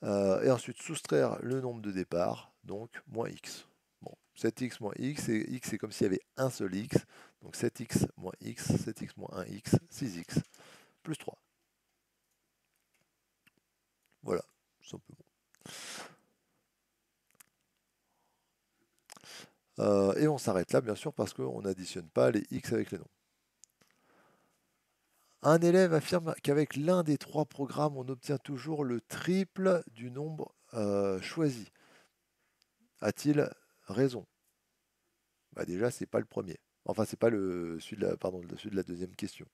Et ensuite, soustraire le nombre de départ, donc moins x. Bon, 7x moins x, et x, c'est comme s'il y avait un seul x. Donc 7x moins x, 7x moins 1x, 6x, plus 3. Voilà, tout simplement. Et on s'arrête là, bien sûr, parce qu'on n'additionne pas les x avec les nombres. Un élève affirme qu'avec l'un des 3 programmes, on obtient toujours le triple du nombre choisi. A-t-il raison? Bah déjà, c'est pas le premier. Enfin, c'est pas celui de la deuxième question.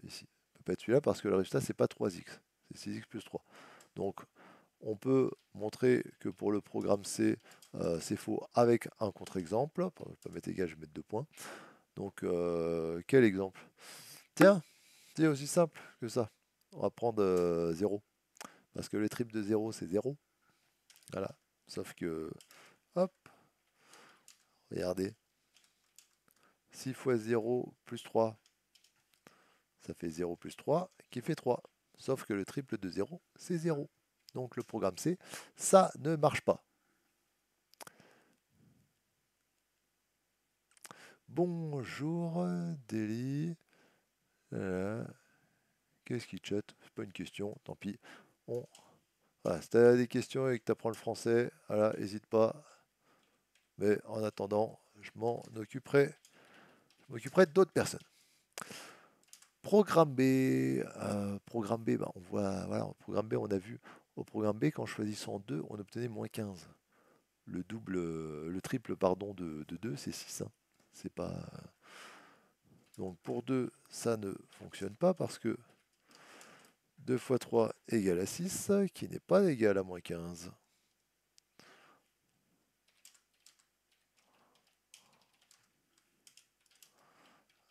Ici. Ça peut pas être celui-là parce que le résultat, c'est pas 3x. C'est 6x plus 3. Donc, on peut montrer que pour le programme C, c'est faux avec un contre-exemple. Je ne vais pas mettre égal, je vais mettre 2 points. Donc, quel exemple? Tiens, c'est aussi simple que ça. On va prendre 0. Parce que le triple de 0, c'est 0. Voilà. Sauf que, hop, regardez. 6 fois 0 plus 3, ça fait 0 plus 3, qui fait 3. Sauf que le triple de 0, c'est 0. Donc le programme C, ça ne marche pas. Bonjour, Deli. Qu'est-ce qui chatte? C'est pas une question, tant pis. Voilà, si tu as des questions et que tu apprends le français, voilà, n'hésite pas. Mais en attendant, je m'occuperai d'autres personnes. Programme B, bah, on voit, voilà, au programme B, on a vu, au programme B, qu'en choisissant 2, on obtenait moins 15. Le triple, pardon, de 2, c'est 6. Hein. C'est pas... Donc pour 2, ça ne fonctionne pas parce que 2 fois 3 égale à 6, qui n'est pas égal à moins 15.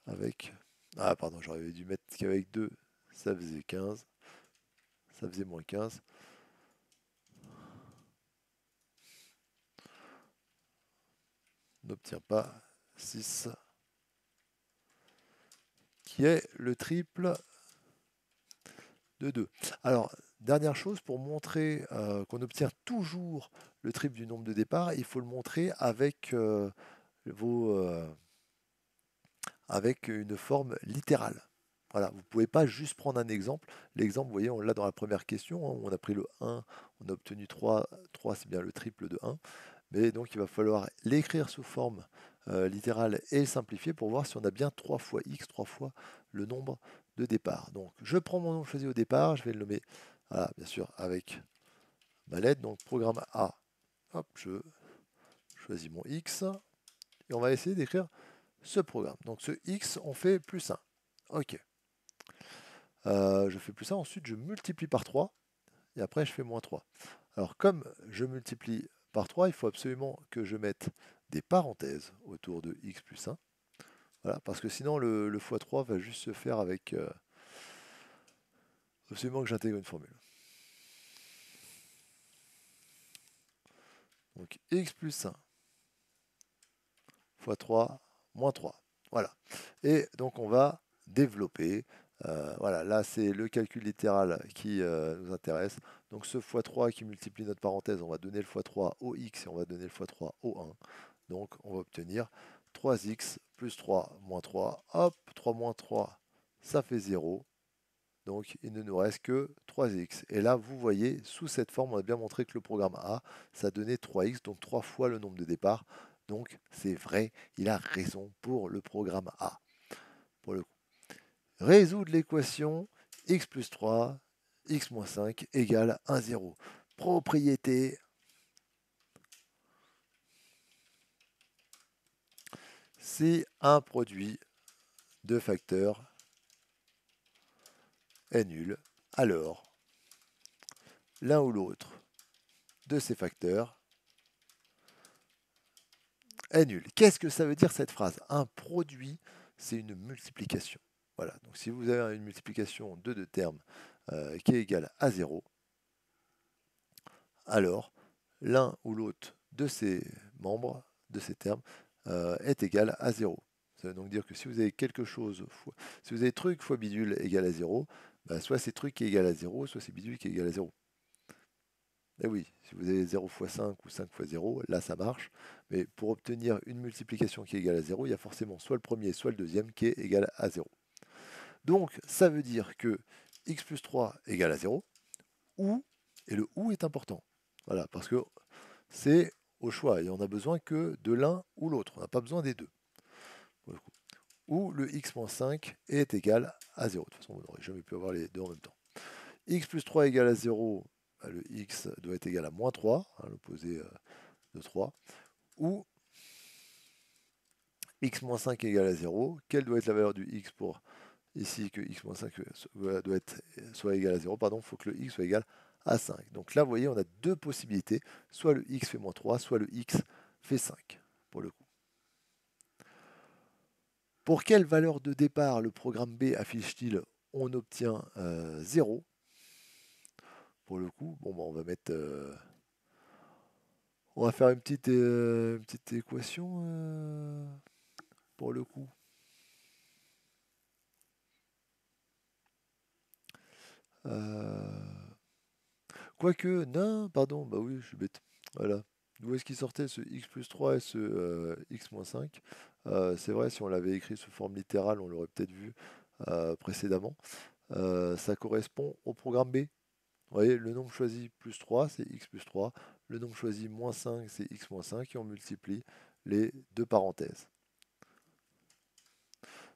Avec... Ah pardon, j'aurais dû mettre qu'avec 2, ça faisait 15. Ça faisait moins 15. On n'obtient pas 6, qui est le triple de 2. Alors, dernière chose, pour montrer qu'on obtient toujours le triple du nombre de départ, il faut le montrer avec, avec une forme littérale. Voilà, vous ne pouvez pas juste prendre un exemple. L'exemple, vous voyez, on l'a dans la première question, hein, on a pris le 1, on a obtenu 3, 3 c'est bien le triple de 1. Mais donc il va falloir l'écrire sous forme littérale et le simplifier pour voir si on a bien 3 fois x, 3 fois le nombre de départ. Donc je prends mon nom choisi au départ, je vais le nommer, voilà, bien sûr, avec ma lettre, donc programme A. Hop, je choisis mon x et on va essayer d'écrire ce programme. Donc ce x, on fait plus 1. Ok. Je fais plus 1, ensuite je multiplie par 3 et après je fais moins 3. Alors comme je multiplie par 3, il faut absolument que je mette des parenthèses autour de x plus 1. Voilà, parce que sinon le x3 va juste se faire avec... absolument que j'intègre une formule. Donc x plus 1 fois 3 moins 3. Voilà. Et donc on va développer. Voilà, là c'est le calcul littéral qui nous intéresse. Donc ce x3 qui multiplie notre parenthèse, on va donner le x3 au x et on va donner le x3 au 1. Donc on va obtenir 3x plus 3 moins 3. Hop, 3 moins 3, ça fait 0. Donc il ne nous reste que 3x. Et là, vous voyez, sous cette forme, on a bien montré que le programme A, ça donnait 3x, donc 3 fois le nombre de départ. Donc c'est vrai, il a raison pour le programme A. Pour le coup. Résoudre l'équation x plus 3, x moins 5 égale 1, 0. Propriété. Si un produit de facteurs est nul, alors l'un ou l'autre de ces facteurs est nul. Qu'est-ce que ça veut dire cette phrase? Un produit, c'est une multiplication. Voilà, donc si vous avez une multiplication de deux termes qui est égale à 0, alors l'un ou l'autre de ces membres, de ces termes, est égal à 0. Ça veut donc dire que si vous avez quelque chose, si vous avez truc fois bidule égal à 0, bah soit c'est truc qui est égal à 0, soit c'est bidule qui est égal à 0. Et oui, si vous avez 0 fois 5 ou 5 fois 0, là ça marche. Mais pour obtenir une multiplication qui est égale à 0, il y a forcément soit le premier, soit le deuxième qui est égal à 0. Donc ça veut dire que x plus 3 égale à 0, ou, et le ou est important. Voilà, parce que c'est au choix, et on n'a besoin que de l'un ou l'autre, on n'a pas besoin des deux. Ou le x moins 5 est égal à 0. De toute façon, vous n'aurez jamais pu avoir les deux en même temps. X plus 3 égale à 0, le x doit être égal à moins 3, l'opposé de 3. Ou x moins 5 égale à 0. Quelle doit être la valeur du x pour ici que x moins 5 soit égal à 0? Pardon, il faut que le x soit égal à 5. Donc là, vous voyez, on a deux possibilités. Soit le x fait moins 3, soit le x fait 5, pour le coup. Pour quelle valeur de départ le programme B affiche-t-il? On obtient 0. Pour le coup, bon, bah, on va mettre... on va faire une petite équation pour le coup. Quoique, non, pardon, bah oui, je suis bête. Voilà. D'où est-ce qu'il sortait ce x plus 3 et ce x moins 5? C'est vrai, si on l'avait écrit sous forme littérale, on l'aurait peut-être vu précédemment. Ça correspond au programme B. Vous voyez, le nombre choisi plus 3, c'est x plus 3. Le nombre choisi moins 5, c'est x moins 5. Et on multiplie les deux parenthèses.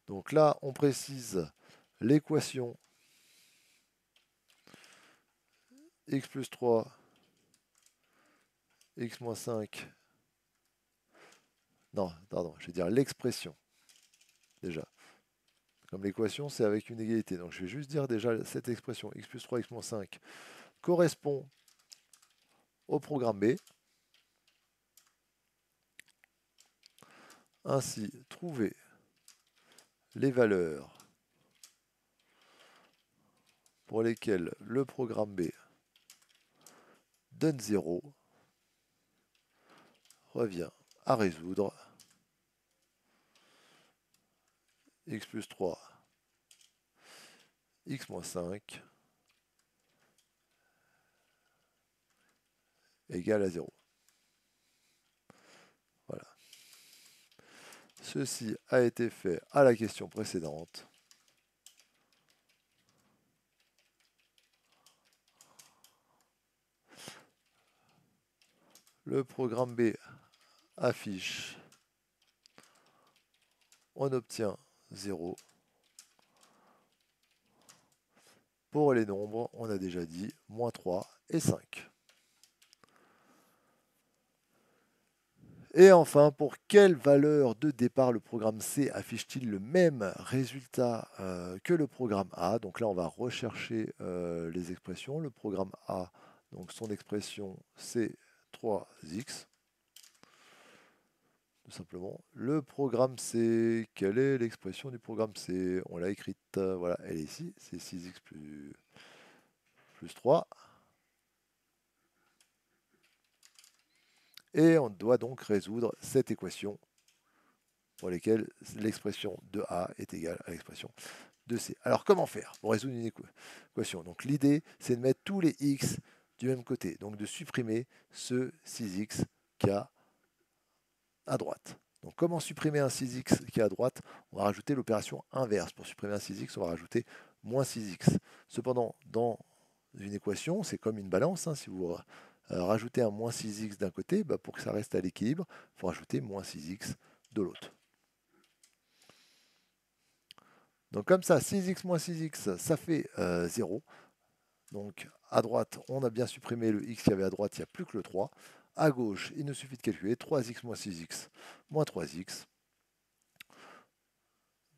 Donc là, on précise l'équation x plus 3, x moins 5. Non, pardon, je vais dire l'expression, déjà. Comme l'équation, c'est avec une égalité. Donc je vais juste dire déjà cette expression, x plus 3, x moins 5, correspond au programme B. Ainsi, trouver les valeurs pour lesquelles le programme B donne 0 revient à résoudre x plus 3, x moins 5 égale à 0. Voilà. Ceci a été fait à la question précédente. Le programme B affiche, on obtient 0. Pour les nombres, on a déjà dit moins 3 et 5. Et enfin, pour quelle valeur de départ le programme C affiche-t-il le même résultat que le programme A? Donc là, on va rechercher les expressions. Le programme A Donc son expression, c'est 3x. Tout simplement. Le programme C, quelle est l'expression du programme C? On l'a écrite, voilà, elle est ici, c'est 6x plus 3. Et on doit donc résoudre cette équation pour laquelle l'expression de A est égale à l'expression de C. Alors comment faire pour résoudre une équation? Donc l'idée, c'est de mettre tous les x du même côté, donc de supprimer ce 6x qui a à droite. Donc comment supprimer un 6x qui est à droite? On va rajouter l'opération inverse. Pour supprimer un 6x, on va rajouter moins 6x. Cependant, dans une équation, c'est comme une balance. Si vous rajoutez un moins 6x d'un côté, pour que ça reste à l'équilibre, il faut rajouter moins 6x de l'autre. Donc comme ça, 6x moins 6x, ça fait 0. Donc à droite, on a bien supprimé le x qu'il y avait à droite, il n'y a plus que le 3. À gauche, il nous suffit de calculer 3x moins 6x moins 3x.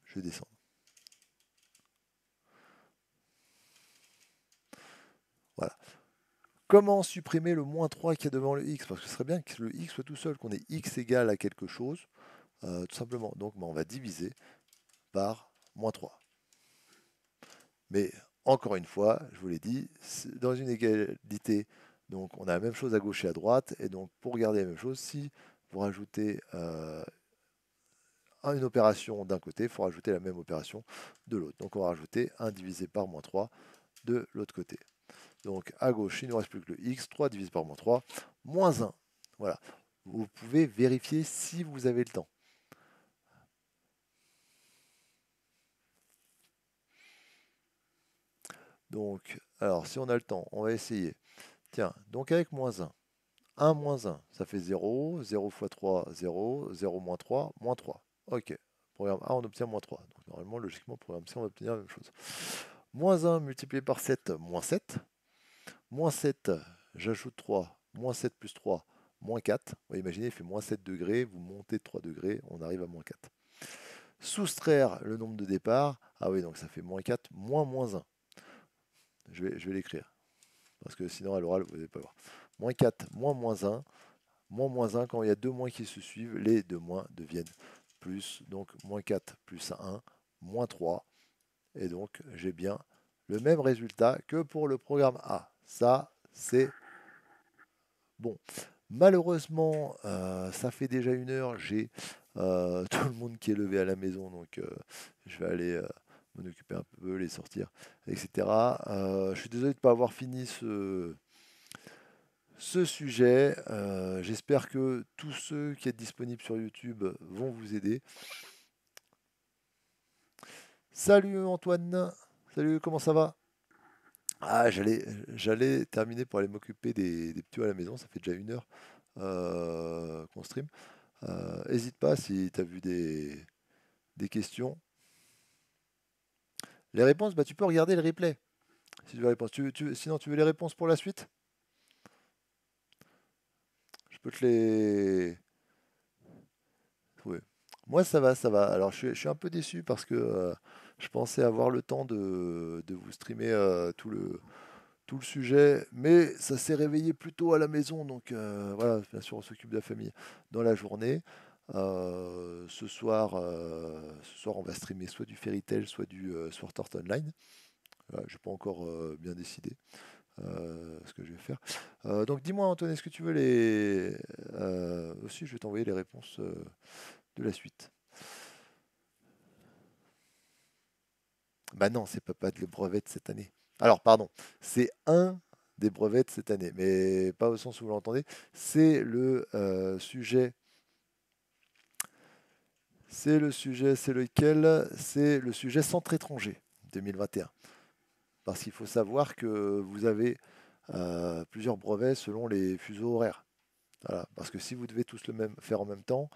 Je vais descendre. Voilà. Comment supprimer le moins 3 qui est devant le x? Parce que ce serait bien que le x soit tout seul, qu'on ait x égale à quelque chose, tout simplement. Donc on va diviser par moins 3. Mais encore une fois, je vous l'ai dit, dans une égalité, donc on a la même chose à gauche et à droite, et donc pour garder la même chose, si vous rajoutez une opération d'un côté, il faut rajouter la même opération de l'autre. Donc on va rajouter 1 divisé par moins 3 de l'autre côté. Donc à gauche, il ne nous reste plus que le x, 3 divisé par moins 3, moins 1. Voilà. Vous pouvez vérifier si vous avez le temps. Donc, alors si on a le temps, on va essayer. Tiens, donc avec moins 1, 1 moins 1, ça fait 0, 0 fois 3, 0, 0 moins 3, moins 3. Ok, programme A, on obtient moins 3. Donc normalement, logiquement, programme C, on va obtenir la même chose. Moins 1 multiplié par 7, moins 7. Moins 7, j'ajoute 3, moins 7 plus 3, moins 4. Vous imaginez, il fait moins 7 degrés, vous montez de 3 degrés, on arrive à moins 4. Soustraire le nombre de départ, ah oui, donc ça fait moins 4, moins 1. Je vais l'écrire, parce que sinon à l'oral, vous n'allez pas voir. Moins 4, moins 1, moins 1, quand il y a deux moins qui se suivent, les deux moins deviennent plus, donc moins 4 plus 1, moins 3, et donc j'ai bien le même résultat que pour le programme A. Ça, c'est bon. Malheureusement, ça fait déjà 1 heure, j'ai tout le monde qui est levé à la maison, donc je vais aller m'en occuper un peu, les sortir, etc. Je suis désolé de ne pas avoir fini ce sujet. J'espère que tous ceux qui êtes disponibles sur YouTube vont vous aider. Salut Antoine, salut, comment ça va? Ah, j'allais terminer pour aller m'occuper des petits à la maison, ça fait déjà 1 heure qu'on stream. Hésite pas si tu as vu des questions. Les réponses, tu peux regarder le replay. Si tu veux les réponses. Sinon, tu veux les réponses pour la suite? Je peux te les trouver. Moi, ça va, ça va. Alors, je suis un peu déçu parce que je pensais avoir le temps de vous streamer tout le sujet, mais ça s'est réveillé plus tôt à la maison, donc voilà, bien sûr, on s'occupe de la famille dans la journée. Ce soir, on va streamer soit du Fairy Tail, soit du Sword Art Online. Voilà, je n'ai pas encore bien décidé ce que je vais faire. Donc dis-moi Antoine, est-ce que tu veux les... aussi, je vais t'envoyer les réponses de la suite. Bah non, c'est pas le brevet de cette année. Alors, pardon, c'est un des brevets de cette année, mais pas au sens où vous l'entendez. C'est le sujet. C'est le sujet, c'est lequel? C'est le sujet Centre étranger 2021. Parce qu'il faut savoir que vous avez plusieurs brevets selon les fuseaux horaires. Voilà, parce que si vous devez tous faire en même temps,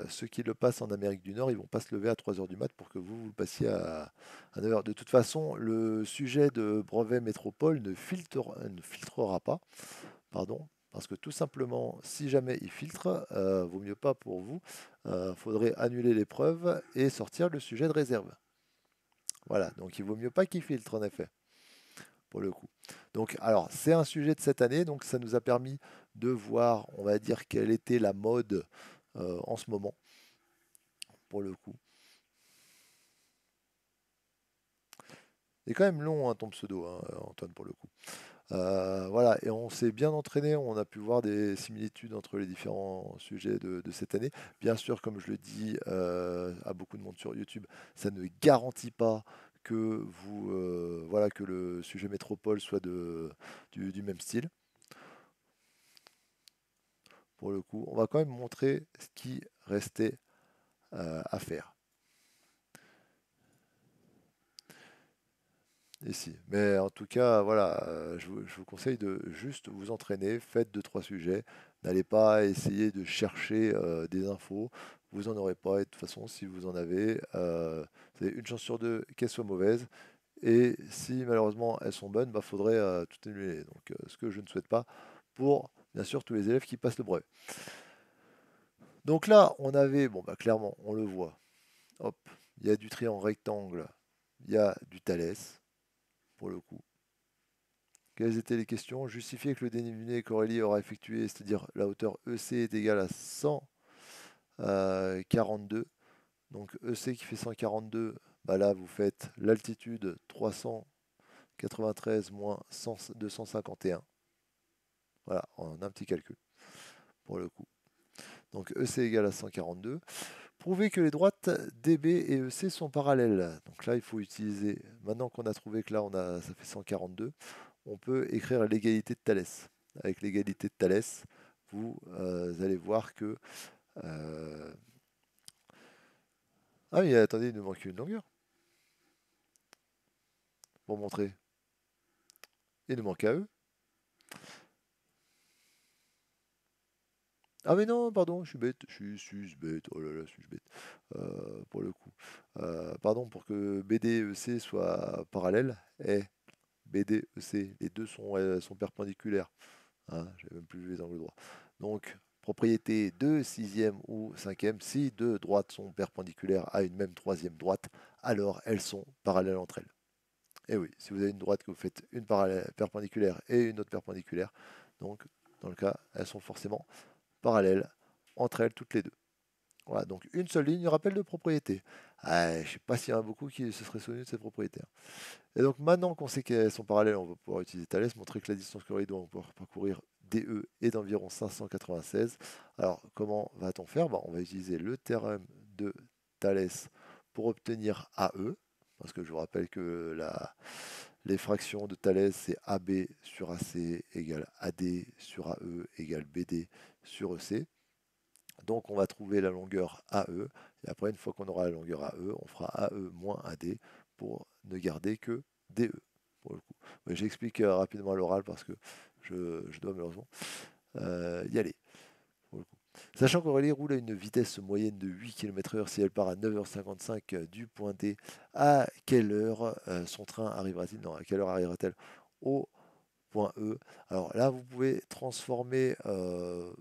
ceux qui le passent en Amérique du Nord, ils vont pas se lever à 3 heures du mat pour que vous le passiez à 9 heures. De toute façon, le sujet de brevet métropole ne filtrera pas, pardon, parce que tout simplement, si jamais il filtre, vaut mieux pas pour vous, faudrait annuler l'épreuve et sortir le sujet de réserve. Voilà, donc il vaut mieux pas qu'il filtre en effet. pour le coup. Donc, alors, c'est un sujet de cette année, donc ça nous a permis de voir, on va dire, quelle était la mode en ce moment, pour le coup. C'est quand même long, hein, ton pseudo, hein, Antoine, pour le coup. Voilà, et on s'est bien entraîné, on a pu voir des similitudes entre les différents sujets de cette année. Bien sûr, comme je le dis à beaucoup de monde sur YouTube, ça ne garantit pas que voilà, que le sujet métropole soit du même style. Pour le coup, on va quand même montrer ce qui restait à faire ici. Mais en tout cas, voilà, je vous conseille de juste vous entraîner, faites deux, trois sujets. N'allez pas essayer de chercher des infos. Vous n'en aurez pas. Et de toute façon, si vous en avez, vous avez une chance sur deux qu'elles soient mauvaises. Et si malheureusement elles sont bonnes, bah, faudrait tout annuler. Donc, ce que je ne souhaite pas pour, bien sûr, tous les élèves qui passent le brevet. Donc là, on avait, bon, bah, clairement, on le voit. Hop, il y a du triangle rectangle, il y a du Thalès, pour le coup. Quelles étaient les questions? Justifier que le dénivelé qu'Aurélie aura effectué, c'est-à-dire la hauteur EC est égale à 142. Donc EC qui fait 142, bah là vous faites l'altitude 393 moins 251. Voilà, on a un petit calcul pour le coup. Donc EC égale à 142. Prouver que les droites DB et EC sont parallèles. Donc là, il faut utiliser, maintenant qu'on a trouvé que là, ça fait 142, on peut écrire l'égalité de Thalès. Avec l'égalité de Thalès, vous allez voir que... euh, Ah oui, attendez, il nous manque une longueur pour montrer. Il nous manque AE. Ah mais non, pardon, je suis bête, suis bête, oh là là, suis-je bête, pour le coup. Pardon, pour que BD et EC soient parallèles, et BD, EC, les deux sont perpendiculaires. Hein, j'ai même plus vu les angles droits. Donc, propriété de sixième ou cinquième, si deux droites sont perpendiculaires à une même troisième droite, alors elles sont parallèles entre elles. Et oui, si vous avez une droite que vous faites une perpendiculaire et une autre perpendiculaire, donc dans le cas, elles sont forcément parallèles entre elles toutes les deux. Voilà, donc une seule ligne, rappel de propriété. Ah, je ne sais pas s'il y en a beaucoup qui se seraient souvenus de cette propriété, hein. Et donc maintenant qu'on sait qu'elles sont parallèles, on va pouvoir utiliser Thalès, montrer que la distance que doit pouvoir parcourir DE est d'environ 596. Alors comment va-t-on faire? On va utiliser le théorème de Thalès pour obtenir AE, parce que je vous rappelle que les fractions de Thalès, c'est AB sur AC égale AD sur AE égale BD sur EC. Donc on va trouver la longueur AE, et après une fois qu'on aura la longueur AE, on fera AE moins AD pour ne garder que DE pour le coup. Mais j'explique rapidement à l'oral parce que je dois malheureusement y aller pour le coup. Sachant qu'Aurélie roule à une vitesse moyenne de 8 km/h, si elle part à 9h55 du point D, à quelle heure son train arrivera-t-il? Non, à quelle heure arrivera-t-elle au point E? Alors là, vous pouvez transformer,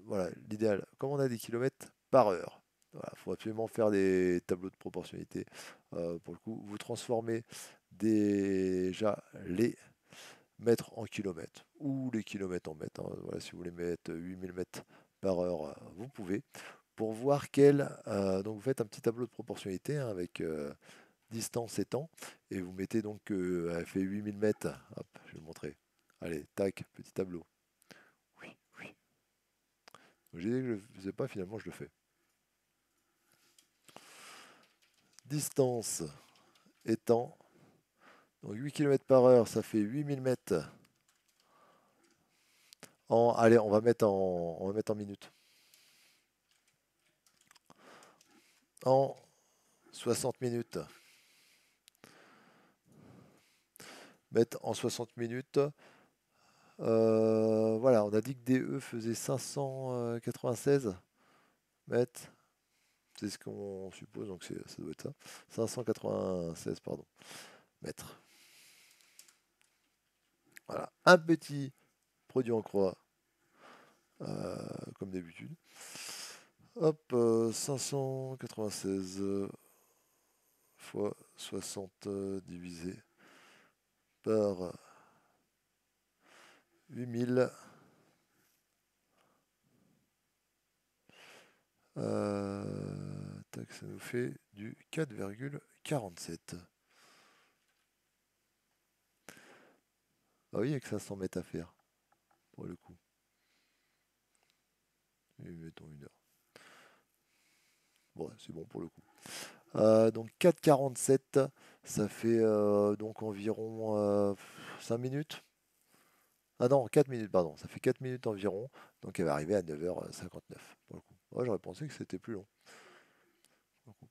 voilà, l'idéal, comme on a des kilomètres par heure. Voilà, il faut absolument faire des tableaux de proportionnalité. Pour le coup, vous transformez déjà les mètres en kilomètres ou les kilomètres en mètres, hein. Voilà, si vous voulez mettre 8000 mètres par heure, vous pouvez. Pour voir donc vous faites un petit tableau de proportionnalité, hein, avec distance et temps, et vous mettez donc elle fait 8000 mètres. Hop, je vais vous montrer. Allez, tac, petit tableau. Oui, oui. J'ai dit que je ne le faisais pas, finalement je le fais. Distance et temps. Donc 8 km par heure, ça fait 8000 mètres allez, on va mettre en minutes. En 60 minutes. Mettre en 60 minutes. Voilà, on a dit que DE faisait 596 mètres. C'est ce qu'on suppose, donc ça doit être ça. 596, pardon, mètres. Voilà, un petit produit en croix, comme d'habitude. Hop, 596 fois 60 divisé par 8000. Tac, ça nous fait du 4,47. Ah oui, il n'y a que 500 mètres à faire, pour le coup. Et mettons 1 heure. Bon, c'est bon pour le coup. Donc 4,47, ça fait donc environ 5 minutes. Ah non, 4 minutes, pardon. Ça fait 4 minutes environ. Donc elle va arriver à 9h59 pour le coup. Moi, j'aurais pensé que c'était plus long. Pour le coup.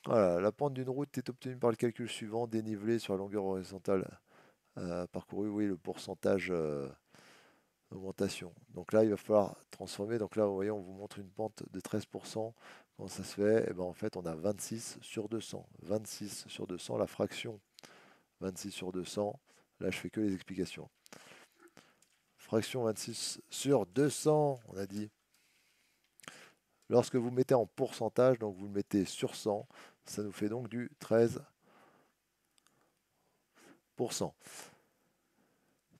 Voilà, la pente d'une route est obtenue par le calcul suivant, dénivelé sur la longueur horizontale parcourue. Oui, le pourcentage d'augmentation. Donc là, il va falloir transformer. Donc là, vous voyez, on vous montre une pente de 13%. Comment ça se fait? Eh ben, en fait, on a 26 sur 200. 26 sur 200, la fraction 26 sur 200. Là, je fais que les explications. Fraction 26 sur 200, on a dit. Lorsque vous mettez en pourcentage, donc vous le mettez sur 100, ça nous fait donc du 13%.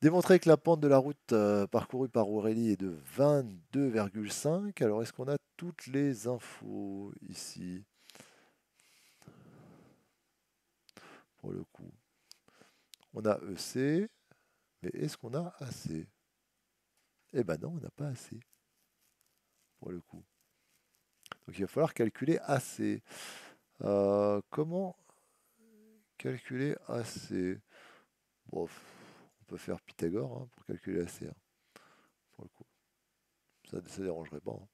Démontrer que la pente de la route parcourue par Aurélie est de 22,5. Alors, est-ce qu'on a toutes les infos ici pour le coup? On a EC, mais est-ce qu'on a AC? Eh ben non, on n'a pas assez pour le coup. Donc il va falloir calculer AC. Comment calculer AC? Bon, on peut faire Pythagore hein, pour calculer AC. Hein, pour le coup. Ça ne dérangerait pas. Hein.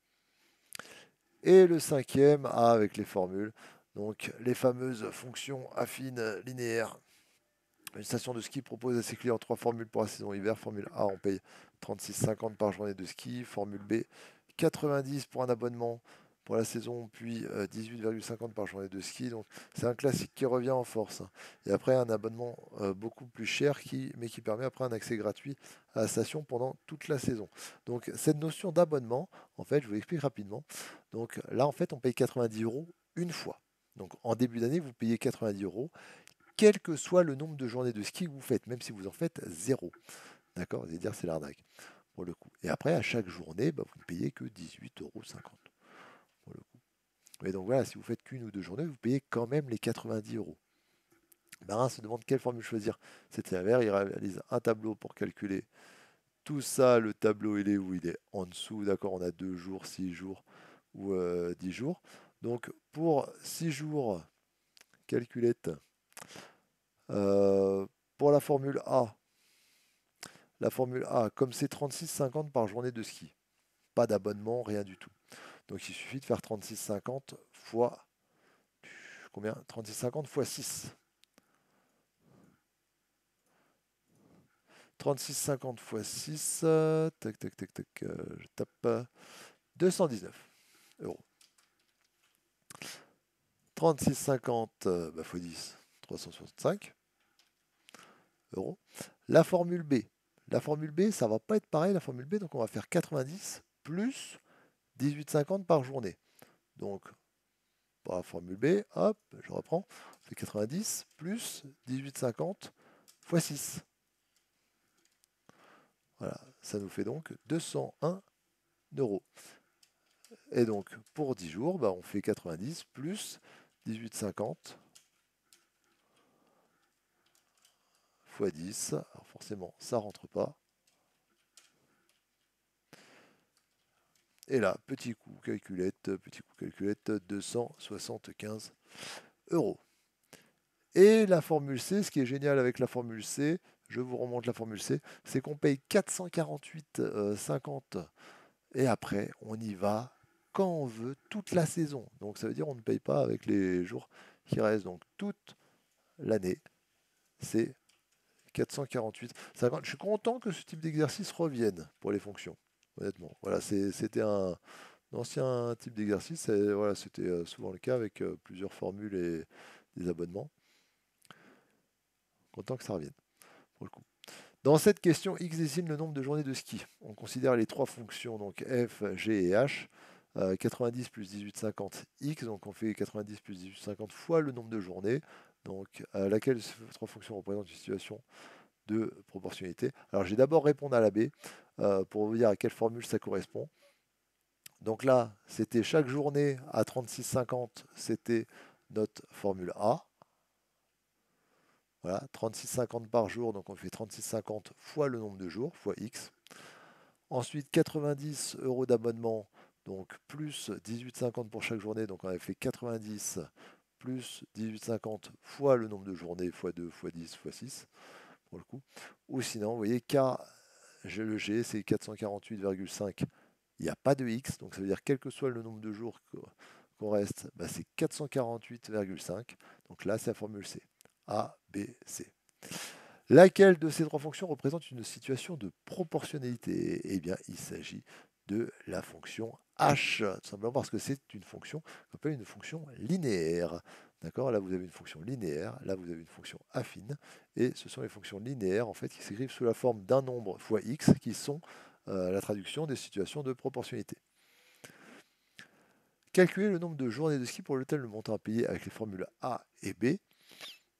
Et le cinquième, A avec les formules. Donc les fameuses fonctions affines linéaires. Une station de ski propose à ses clients 3 formules pour la saison hiver. Formule A, on paye 36,50 par journée de ski. Formule B, 90 pour un abonnement pour la saison, puis 18,50 par journée de ski. Donc c'est un classique qui revient en force. Et après un abonnement beaucoup plus cher, mais qui permet après un accès gratuit à la station pendant toute la saison. Donc cette notion d'abonnement, en fait, je vous explique rapidement. Donc là, en fait, on paye 90 euros une fois. Donc en début d'année, vous payez 90 euros quel que soit le nombre de journées de ski que vous faites, même si vous en faites 0. D'accord? Vous allez dire c'est l'arnaque pour le coup. Et après, à chaque journée, bah, vous ne payez que 18,50 € pour le coup. Et donc voilà, si vous faites qu'une ou deux journées, vous payez quand même les 90 euros. Marin se demande quelle formule choisir. C'est sévère, il réalise un tableau pour calculer tout ça. Le tableau, il est où? Il est en dessous, d'accord? On a 2 jours, 6 jours ou 10 jours. Donc pour 6 jours, calculette. Pour la Formule A, comme c'est 36,50 par journée de ski, pas d'abonnement, rien du tout. Donc il suffit de faire 36,50 fois combien? 36,50 fois 6. 36,50 fois 6, tac tac tac tac, je tape 219 euros. 36,50 bah, fois 10, 365 euros. La Formule B. La Formule B, ça va pas être pareil, la Formule B, donc on va faire 90 plus 18,50 par journée. Donc, pour la Formule B, hop, je reprends, c'est 90 plus 18,50 fois 6. Voilà, ça nous fait donc 201 euros. Et donc, pour 10 jours, bah, on fait 90 plus 18,50 fois 10. Alors forcément, ça rentre pas. Et là, petit coup calculette, 275 euros. Et la formule C, ce qui est génial avec la formule C, je vous remonte la formule C, c'est qu'on paye 448,50 et après, on y va quand on veut, toute la saison. Donc ça veut dire on ne paye pas avec les jours qui restent. Donc toute l'année, c'est 448,50. Je suis content que ce type d'exercice revienne pour les fonctions, honnêtement. Voilà, c'était un ancien type d'exercice. Voilà, c'était souvent le cas avec plusieurs formules et des abonnements. Content que ça revienne, pour le coup. Dans cette question, x désigne le nombre de journées de ski. On considère les trois fonctions, donc f, g et h. 90 plus 18,50 x, donc on fait 90 plus 18,50 fois le nombre de journées. donc à laquelle ces trois fonctions représentent une situation de proportionnalité. Alors, je vais d'abord répondre à la B pour vous dire à quelle formule ça correspond. Donc là, c'était chaque journée à 36,50, c'était notre formule A. Voilà, 36,50 par jour, donc on fait 36,50 fois le nombre de jours, fois X. Ensuite, 90 euros d'abonnement, donc plus 18,50 pour chaque journée, donc on avait fait 90 plus 18,50 fois le nombre de journées, fois 2, fois 10, fois 6, pour le coup. Ou sinon, vous voyez, K, le G, c'est 448,5. Il n'y a pas de X, donc ça veut dire quel que soit le nombre de jours qu'on reste, bah c'est 448,5. Donc là, c'est la formule C. A, B, C. Laquelle de ces trois fonctions représente une situation de proportionnalité? Eh bien, il s'agit de la fonction h, tout simplement parce que c'est une fonction qu'on appelle une fonction linéaire. D'accord? Là, vous avez une fonction linéaire, là, vous avez une fonction affine, et ce sont les fonctions linéaires, en fait, qui s'écrivent sous la forme d'un nombre fois x, qui sont la traduction des situations de proportionnalité. Calculer le nombre de journées de ski pour lequel le montant à payer avec les formules A et B.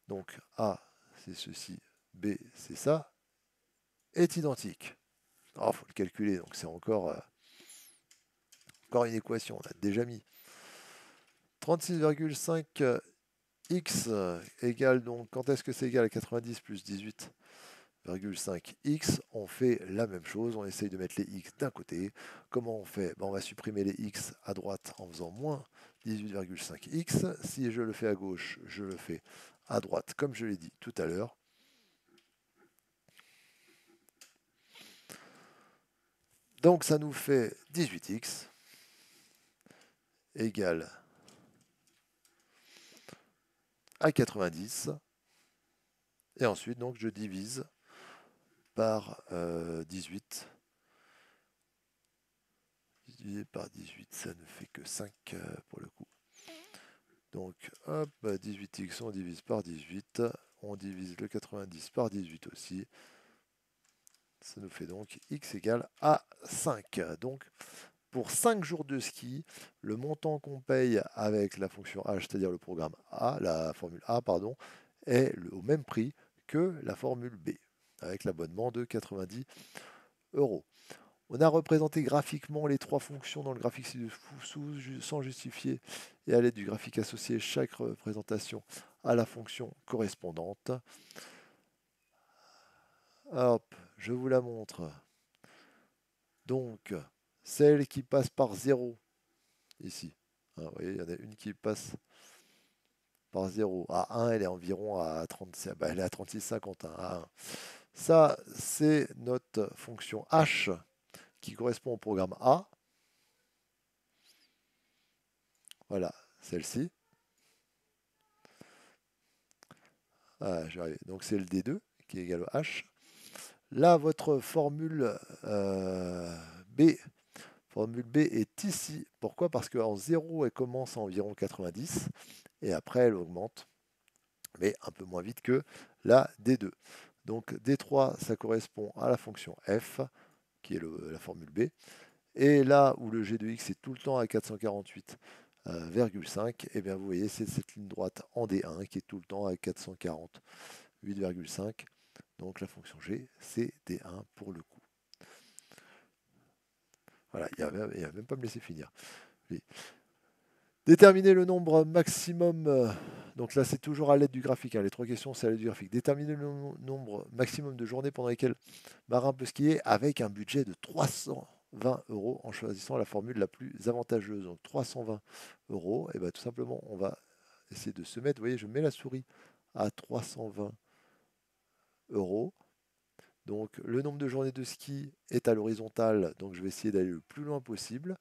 Donc A, c'est ceci, B, c'est ça, est identique. Il faut le calculer, donc c'est encore une équation, on a déjà mis. 36,5 x égale donc, quand est-ce que c'est égal à 90 plus 18,5 x? On fait la même chose, on essaye de mettre les x d'un côté. Comment on fait? On va supprimer les x à droite en faisant moins 18,5 x. Si je le fais à gauche, je le fais à droite, comme je l'ai dit tout à l'heure. Donc ça nous fait 18x égale à 90. Et ensuite, donc, je divise par 18. Divisé par 18, ça ne fait que 5 pour le coup. Donc, hop, 18x, on divise par 18. On divise le 90 par 18 aussi. Ça nous fait donc x égale à 5. Donc, pour 5 jours de ski, le montant qu'on paye avec la fonction h, c'est-à-dire le programme A, la formule A, pardon, est au même prix que la formule B, avec l'abonnement de 90 euros. On a représenté graphiquement les trois fonctions dans le graphique ci-dessous sans justifier et à l'aide du graphique associé chaque représentation à la fonction correspondante. Hop, je vous la montre. Donc, celle qui passe par 0, ici. Vous voyez, il y en a une qui passe par 0. À 1, elle est environ à 36, elle est à 36,50. À 1. Ça, c'est notre fonction h qui correspond au programme A. Voilà, celle-ci. Ah, j'arrive. Donc c'est le D2 qui est égal au H. Là, votre formule B, est ici. Pourquoi? Parce qu'en 0, elle commence à environ 90 et après, elle augmente, mais un peu moins vite que la D2. Donc D3, ça correspond à la fonction F, qui est la formule B. Et là où le G de X est tout le temps à 448,5, et bien vous voyez, c'est cette ligne droite en D1 qui est tout le temps à 448,5. Donc la fonction G, c'est D1 pour le coup. Voilà, il ne va même pas me laisser finir. Déterminer le nombre maximum, donc là c'est toujours à l'aide du graphique, les trois questions c'est à l'aide du graphique. Déterminer le nombre maximum de journées pendant lesquelles marin peut skier avec un budget de 320 euros en choisissant la formule la plus avantageuse. Donc 320 euros, et bien tout simplement on va essayer de se mettre, vous voyez je mets la souris à 320 euros. Donc le nombre de journées de ski est à l'horizontale, donc je vais essayer d'aller le plus loin possible.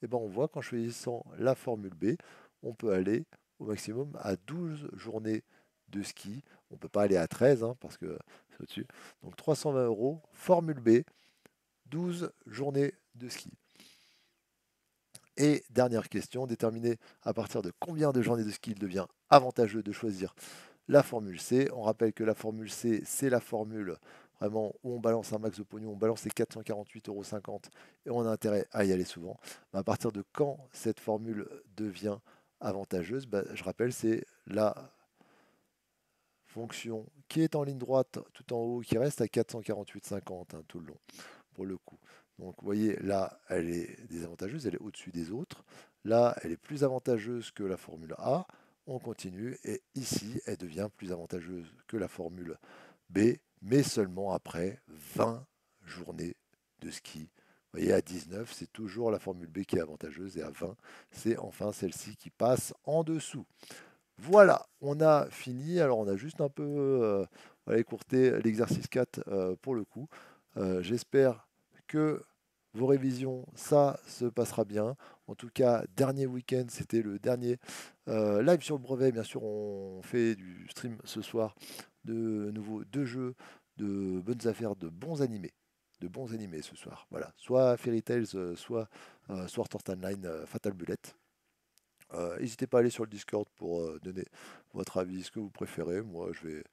Et ben on voit qu'en choisissant la formule B, on peut aller au maximum à 12 journées de ski. On ne peut pas aller à 13 parce que c'est au-dessus. Donc 320 euros, formule B, 12 journées de ski. Et dernière question, déterminer à partir de combien de journées de ski il devient avantageux de choisir la formule C. On rappelle que la formule C, c'est la formule vraiment où on balance un max de pognon, on balance les 448,50 € et on a intérêt à y aller souvent. Mais à partir de quand cette formule devient avantageuse? Je rappelle, c'est la fonction qui est en ligne droite tout en haut, qui reste à 448,50 tout le long, pour le coup. Donc vous voyez, là, elle est désavantageuse, elle est au-dessus des autres. Là, elle est plus avantageuse que la formule A. On continue, et ici, elle devient plus avantageuse que la formule B, mais seulement après 20 journées de ski. Vous voyez, à 19, c'est toujours la formule B qui est avantageuse, et à 20, c'est enfin celle-ci qui passe en dessous. Voilà, on a fini. Alors, on a juste un peu écourté l'exercice 4 pour le coup. J'espère que vos révisions, ça se passera bien. En tout cas, dernier week-end, c'était le dernier live sur le brevet. Bien sûr, on fait du stream ce soir de nouveau deux jeux, de bonnes affaires, de bons animés. De bons animés ce soir. Voilà, soit Fairy Tails, soit Sword Art Online Fatal Bullet. N'hésitez pas à aller sur le Discord pour donner votre avis, ce que vous préférez. Moi, je vais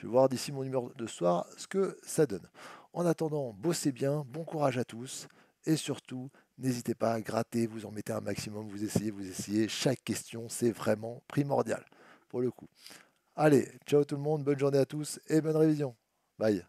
voir d'ici mon numéro de soir ce que ça donne. En attendant, bossez bien, bon courage à tous. Et surtout, n'hésitez pas à gratter, vous en mettez un maximum, vous essayez, vous essayez. Chaque question, c'est vraiment primordial pour le coup. Allez, ciao tout le monde, bonne journée à tous et bonne révision. Bye.